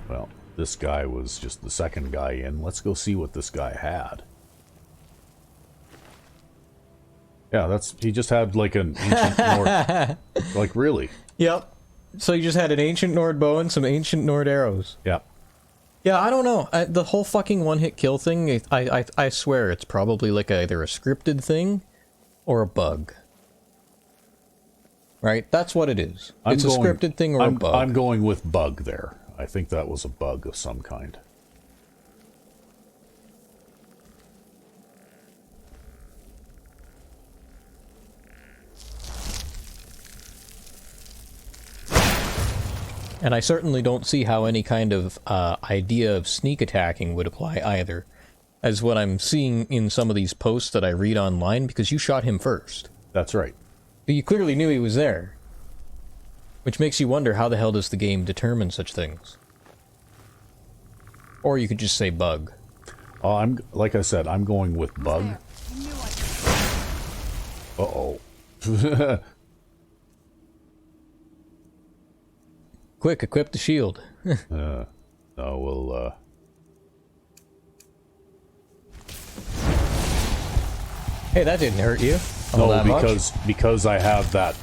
Well, this guy was just the second guy in. Let's go see what this guy had. Yeah, he just had like an ancient Nord. Like, really? Yep. So you just had an ancient Nord bow and some ancient Nord arrows. Yep. Yeah, I don't know. The whole fucking one-hit kill thing, I swear it's probably like either a scripted thing or a bug. Right? That's what it is. It's a scripted thing or a bug. I'm going with bug there. I think that was a bug of some kind. And I certainly don't see how any kind of idea of sneak attacking would apply either, as what I'm seeing in some of these posts that I read online, because you shot him first. That's right. But you clearly knew he was there. Which makes you wonder, how the hell does the game determine such things? Or you could just say bug. Like I said, I'm going with bug. Uh-oh. Quick, equip the shield. No, we'll, Hey, that didn't hurt you. No, because I have that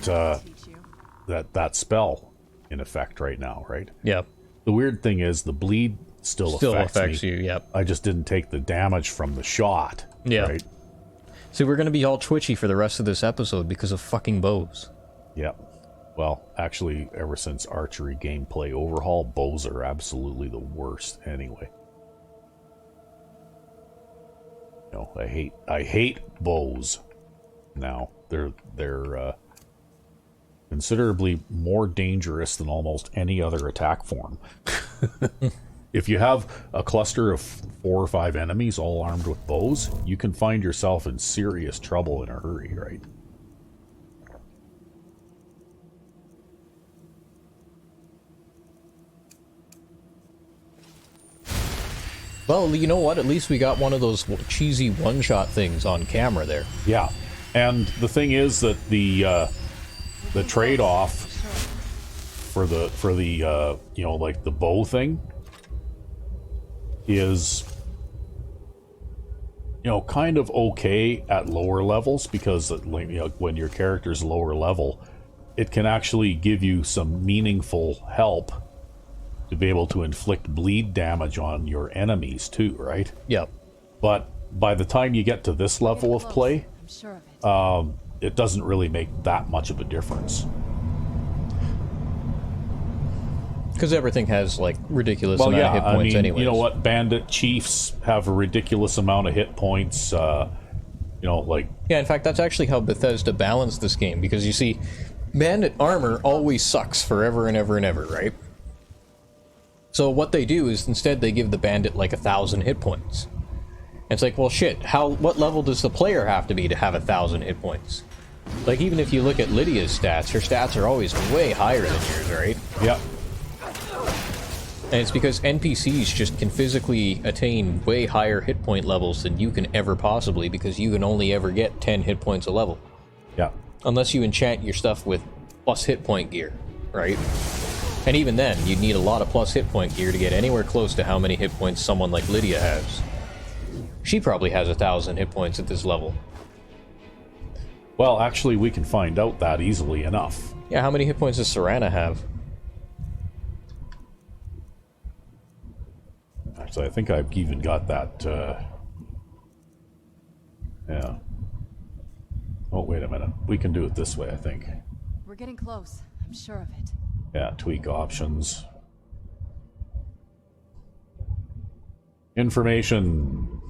spell in effect right now, right? Yep. The weird thing is the bleed still affects me. you, yep. I just didn't take the damage from the shot. Yeah. Right? So we're gonna be all twitchy for the rest of this episode because of fucking bows. Yep. Well, actually, ever since archery gameplay overhaul, bows are absolutely the worst anyway. No, I hate bows now. They're considerably more dangerous than almost any other attack form. If you have a cluster of 4 or 5 enemies all armed with bows, you can find yourself in serious trouble in a hurry, right? Well, you know what? At least we got one of those cheesy one-shot things on camera there. Yeah, and the thing is that the trade-off for the you know, like the bow thing is, you know, kind of okay at lower levels, because you know, when your character's lower level, it can actually give you some meaningful help to be able to inflict bleed damage on your enemies too, right? Yep. But by the time you get to this level of play, I'm sure of it. it doesn't really make that much of a difference. Because everything has, like, ridiculous amount of hit points, I mean, anyways. you know what? Bandit chiefs have a ridiculous amount of hit points. You know, like... Yeah, in fact, that's actually how Bethesda balanced this game, because you see, bandit armor always sucks forever and ever and ever, right? So what they do is, instead, they give the bandit, like, 1,000 hit points. And it's like, well, shit, what level does the player have to be to have 1,000 hit points? Like, even if you look at Lydia's stats, her stats are always way higher than yours, right? Yep. And it's because NPCs just can physically attain way higher hit point levels than you can ever possibly, because you can only ever get 10 hit points a level. Yeah. Unless you enchant your stuff with plus hit point gear, right? And even then, you'd need a lot of plus hit point gear to get anywhere close to how many hit points someone like Lydia has. She probably has 1,000 hit points at this level. Well, actually, we can find out that easily enough. Yeah, how many hit points does Serana have? Actually, I think I've even got that, yeah. Oh, wait a minute. We can do it this way, I think. We're getting close. I'm sure of it. Yeah, tweak options. Information.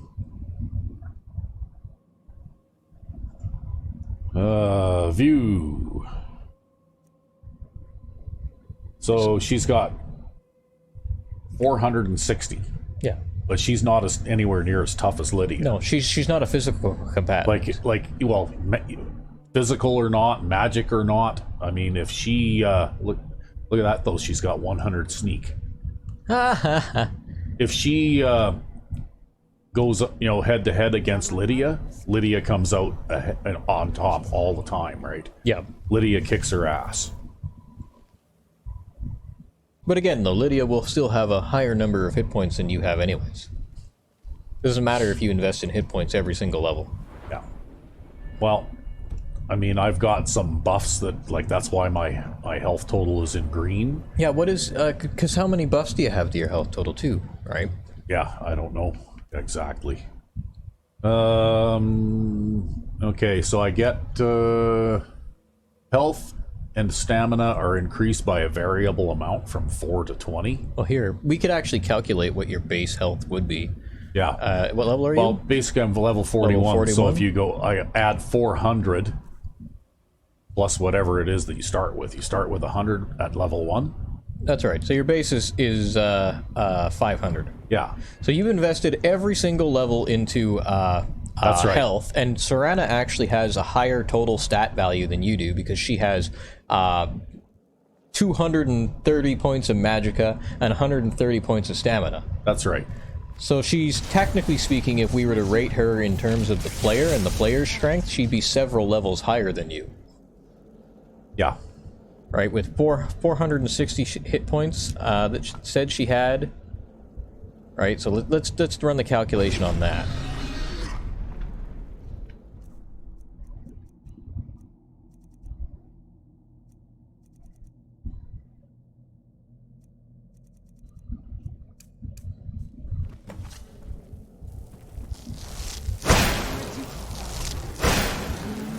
View. So she's got 460. Yeah. But she's not anywhere near as tough as Lydia. No, she's not a physical combatant. Well, physical or not, magic or not. I mean, if she look at that though, she's got 100 sneak. If she goes, you know, head to head against Lydia, Lydia comes out on top all the time, right? Yeah. Lydia kicks her ass. But again, though, Lydia will still have a higher number of hit points than you have anyways. Doesn't matter if you invest in hit points every single level. Yeah. Well, I mean, I've got some buffs that, like, that's why my health total is in green. Yeah, what is, because how many buffs do you have to your health total too, right? Yeah, I don't know exactly. Okay, so I get health and stamina are increased by a variable amount from 4 to 20. Well, here, we could actually calculate what your base health would be. Yeah. What level are you? Well, basically I'm level 41, Level 41? so if you go, I add 400 plus whatever it is that you start with. You start with 100 at level 1. That's right. So your base is 500. Yeah. So you've invested every single level into That's right. health, and Serana actually has a higher total stat value than you do, because she has 230 points of magicka and 130 points of stamina. That's right. So she's, technically speaking, if we were to rate her in terms of the player and the player's strength, she'd be several levels higher than you. Yeah. Right, with 460 hit points that said she had. Right, so let's run the calculation on that.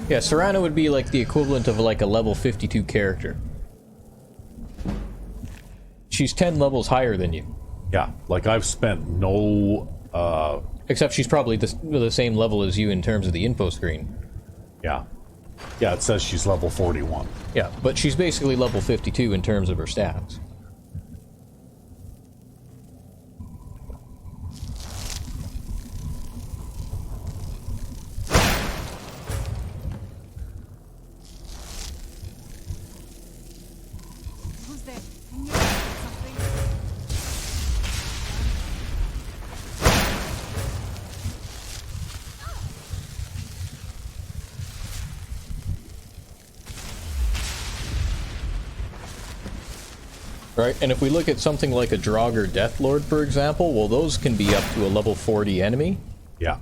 Yeah, Serana would be like the equivalent of like a level 52 character. She's 10 levels higher than you. Yeah, like I've spent no... Except she's probably the same level as you in terms of the info screen. Yeah. Yeah, it says she's level 41. Yeah, but she's basically level 52 in terms of her stats. Who's there? Can you do something? Right, and if we look at something like a Draugr Deathlord, for example, well, those can be up to a level 40 enemy, Yeah.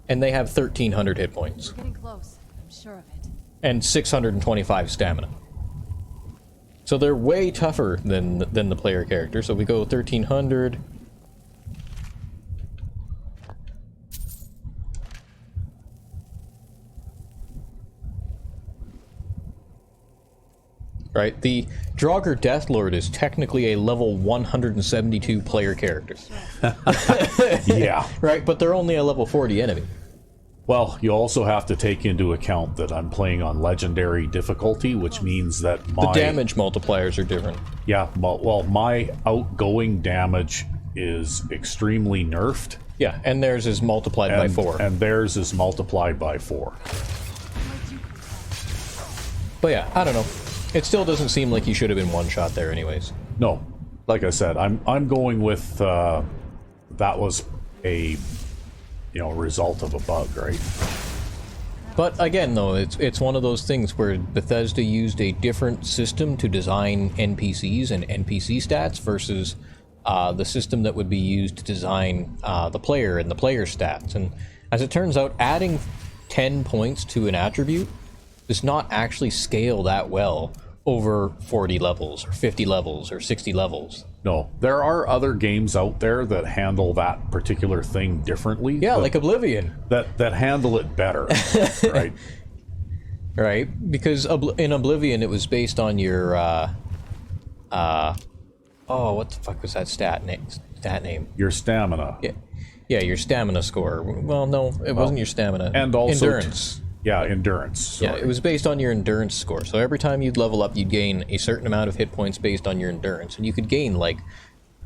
and they have 1,300 hit points. We're getting close. I'm sure of it. And 625 stamina. So they're way tougher than the player character. So we go 1,300. Right, the Draugr Deathlord is technically a level 172 player character. Yeah. Right, but they're only a level 40 enemy. Well, you also have to take into account that I'm playing on legendary difficulty, which means that The damage multipliers are different. Yeah, well, my outgoing damage is extremely nerfed. Yeah, and theirs is multiplied by 4. And theirs is multiplied by 4. But yeah, I don't know. It still doesn't seem like you should have been one shot there anyways. No, like I said, I'm going with that was a result of a bug, right? But again, though, it's one of those things where Bethesda used a different system to design NPCs and NPC stats versus the system that would be used to design the player and the player stats. And as it turns out, adding 10 points to an attribute does not actually scale that well over 40 levels or 50 levels or 60 levels. No, there are other games out there that handle that particular thing differently. Yeah, like Oblivion. That handle it better, right? Right, because in Oblivion it was based on your oh, what the fuck was that stat name? Your stamina. Yeah, your stamina score. Well, no, it wasn't your stamina. And also endurance. Yeah, endurance. Sorry. Yeah, it was based on your endurance score. So every time you'd level up, you'd gain a certain amount of hit points based on your endurance. And you could gain, like,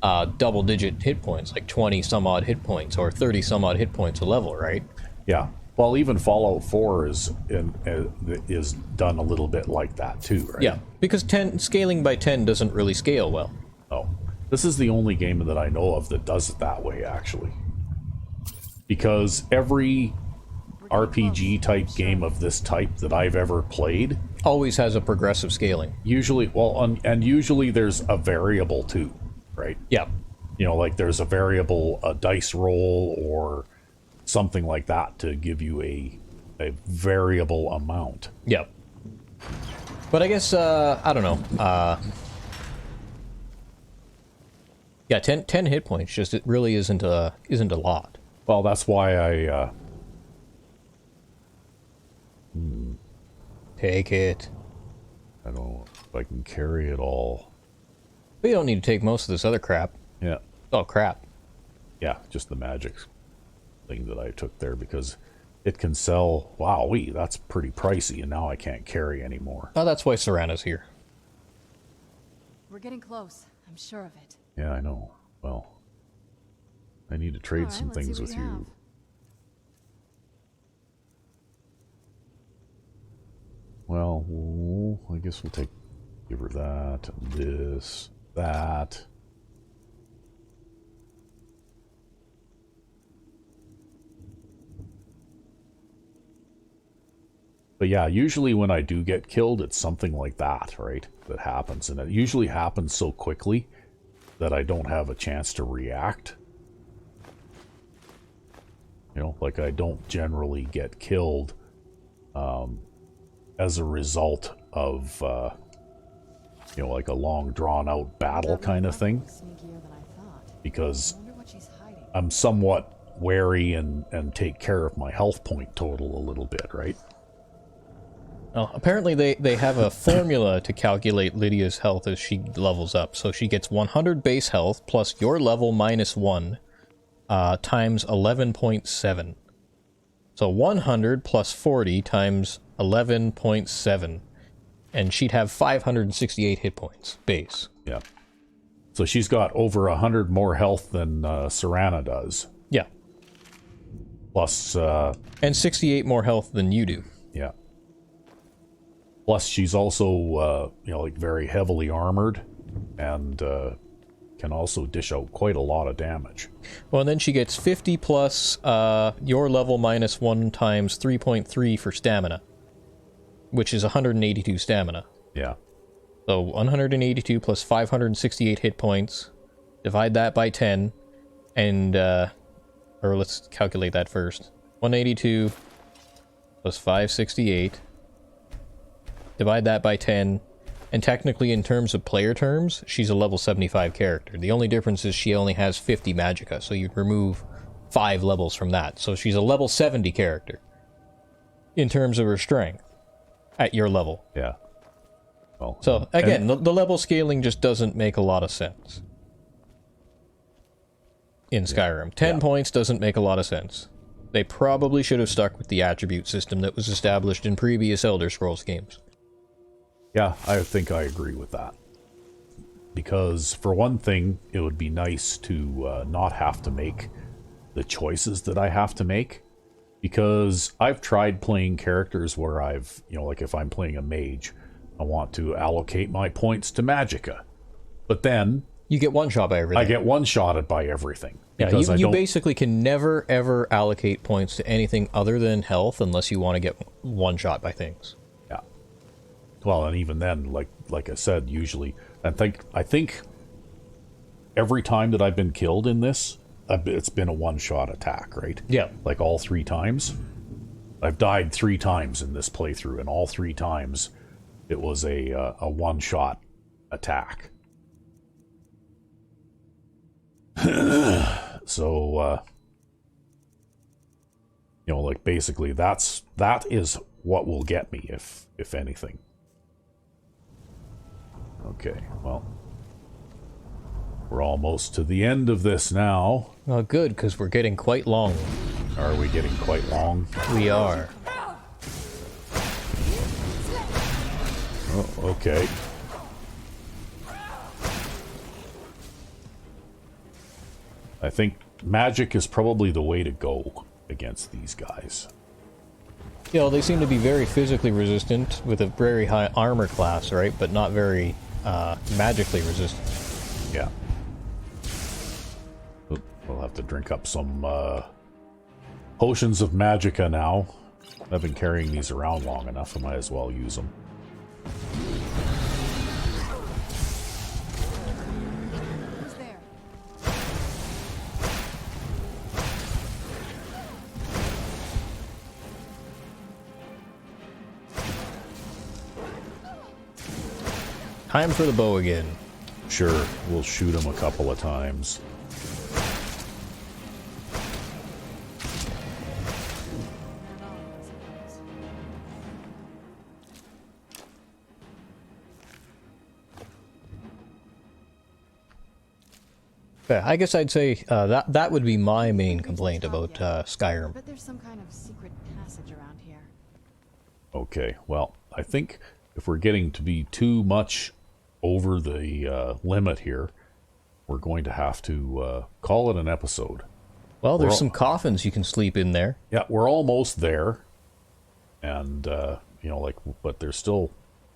double-digit hit points, like 20-some-odd hit points, or 30-some-odd hit points a level, right? Yeah. Well, even Fallout 4 is done a little bit like that, too, right? Yeah, because scaling by 10 doesn't really scale well. Oh. This is the only game that I know of that does it that way, actually. Because every RPG-type game of this type that I've ever played always has a progressive scaling. Usually, well, and usually there's a variable too, right? Yeah. Like there's a variable, a dice roll, or something like that to give you a variable amount. Yeah. But I guess, I don't know. Yeah, 10 hit points, just it really isn't a lot. Well, that's why I... Take it. I don't know if I can carry it all. But you don't need to take most of this other crap. Yeah. Oh, crap. Yeah, just the magic thing that I took there, because it can sell... Wowee, that's pretty pricey, and now I can't carry anymore. Oh, that's why Serana's here. We're getting close. I'm sure of it. Yeah, I know. Well, I need to trade All right, some let's see things what with you have. you. Well, I guess we'll give her that, this, that. But yeah, usually when I do get killed, it's something like that, right? That happens. And it usually happens so quickly that I don't have a chance to react. Like I don't generally get killed as a result of, like a long drawn-out battle kind of thing. Because I'm somewhat wary and take care of my health point total a little bit, right? Well, apparently they have a formula to calculate Lydia's health as she levels up. So she gets 100 base health plus your level minus 1 times 11.7. So 100 plus 40 times 11.7. And she'd have 568 hit points base. Yeah. So she's got over 100 more health than Serana does. Yeah. Plus... and 68 more health than you do. Yeah. Plus, she's also, like very heavily armored and can also dish out quite a lot of damage. Well, and then she gets 50 plus your level minus 1 times 3.3 for stamina, which is 182 stamina. Yeah. So 182 plus 568 hit points. Divide that by 10. And, or let's calculate that first. 182 plus 568. Divide that by 10. And technically, in terms of player terms, she's a level 75 character. The only difference is she only has 50 magicka, so you'd remove 5 levels from that. So she's a level 70 character. In terms of her strength. At your level. Yeah. Well, so, again, the level scaling just doesn't make a lot of sense. In Skyrim. 10 points doesn't make a lot of sense. They probably should have stuck with the attribute system that was established in previous Elder Scrolls games. Yeah, I think I agree with that. Because, for one thing, it would be nice to not have to make the choices that I have to make. Because I've tried playing characters where I've, you know, like if I'm playing a mage, I want to allocate my points to magicka. But then... You get one shot by everything. I get one shotted by everything. Yeah, you basically can never, ever allocate points to anything other than health unless you want to get one shot by things. Yeah. Well, and even then, like I said, usually... I think every time that I've been killed in this, it's been a one-shot attack, right? Yeah. Like all 3 times. I've died 3 times in this playthrough, and all 3 times it was a one-shot attack. So, you know, like basically that is what will get me, if anything. Okay, well, we're almost to the end of this now. Well, good, because we're getting quite long. Are we getting quite long? We are. Oh, okay. I think magic is probably the way to go against these guys. You know, they seem to be very physically resistant with a very high armor class, right? But not very magically resistant. Yeah. We'll have to drink up some potions of magicka now. I've been carrying these around long enough, I might as well use them. Who's there? Time for the bow again. Sure, we'll shoot them a couple of times. Yeah, I guess I'd say that would be my main complaint about Skyrim. But there's some kind of secret passage around here. Okay, well, I think if we're getting to be too much over the limit here, we're going to have to call it an episode. Well, there's some coffins you can sleep in there. Yeah, we're almost there. And, you know, like, but there's still,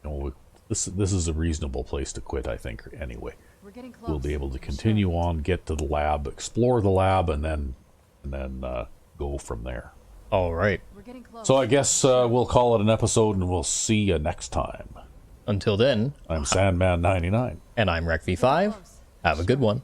you know, this is a reasonable place to quit, I think, anyway. We're getting close. We'll be able to continue on, get to the lab, explore the lab, and then go from there. All right. We're getting close. So I guess we'll call it an episode, and we'll see you next time. Until then, I'm Sandman99. and I'm RecV5. Have a good one.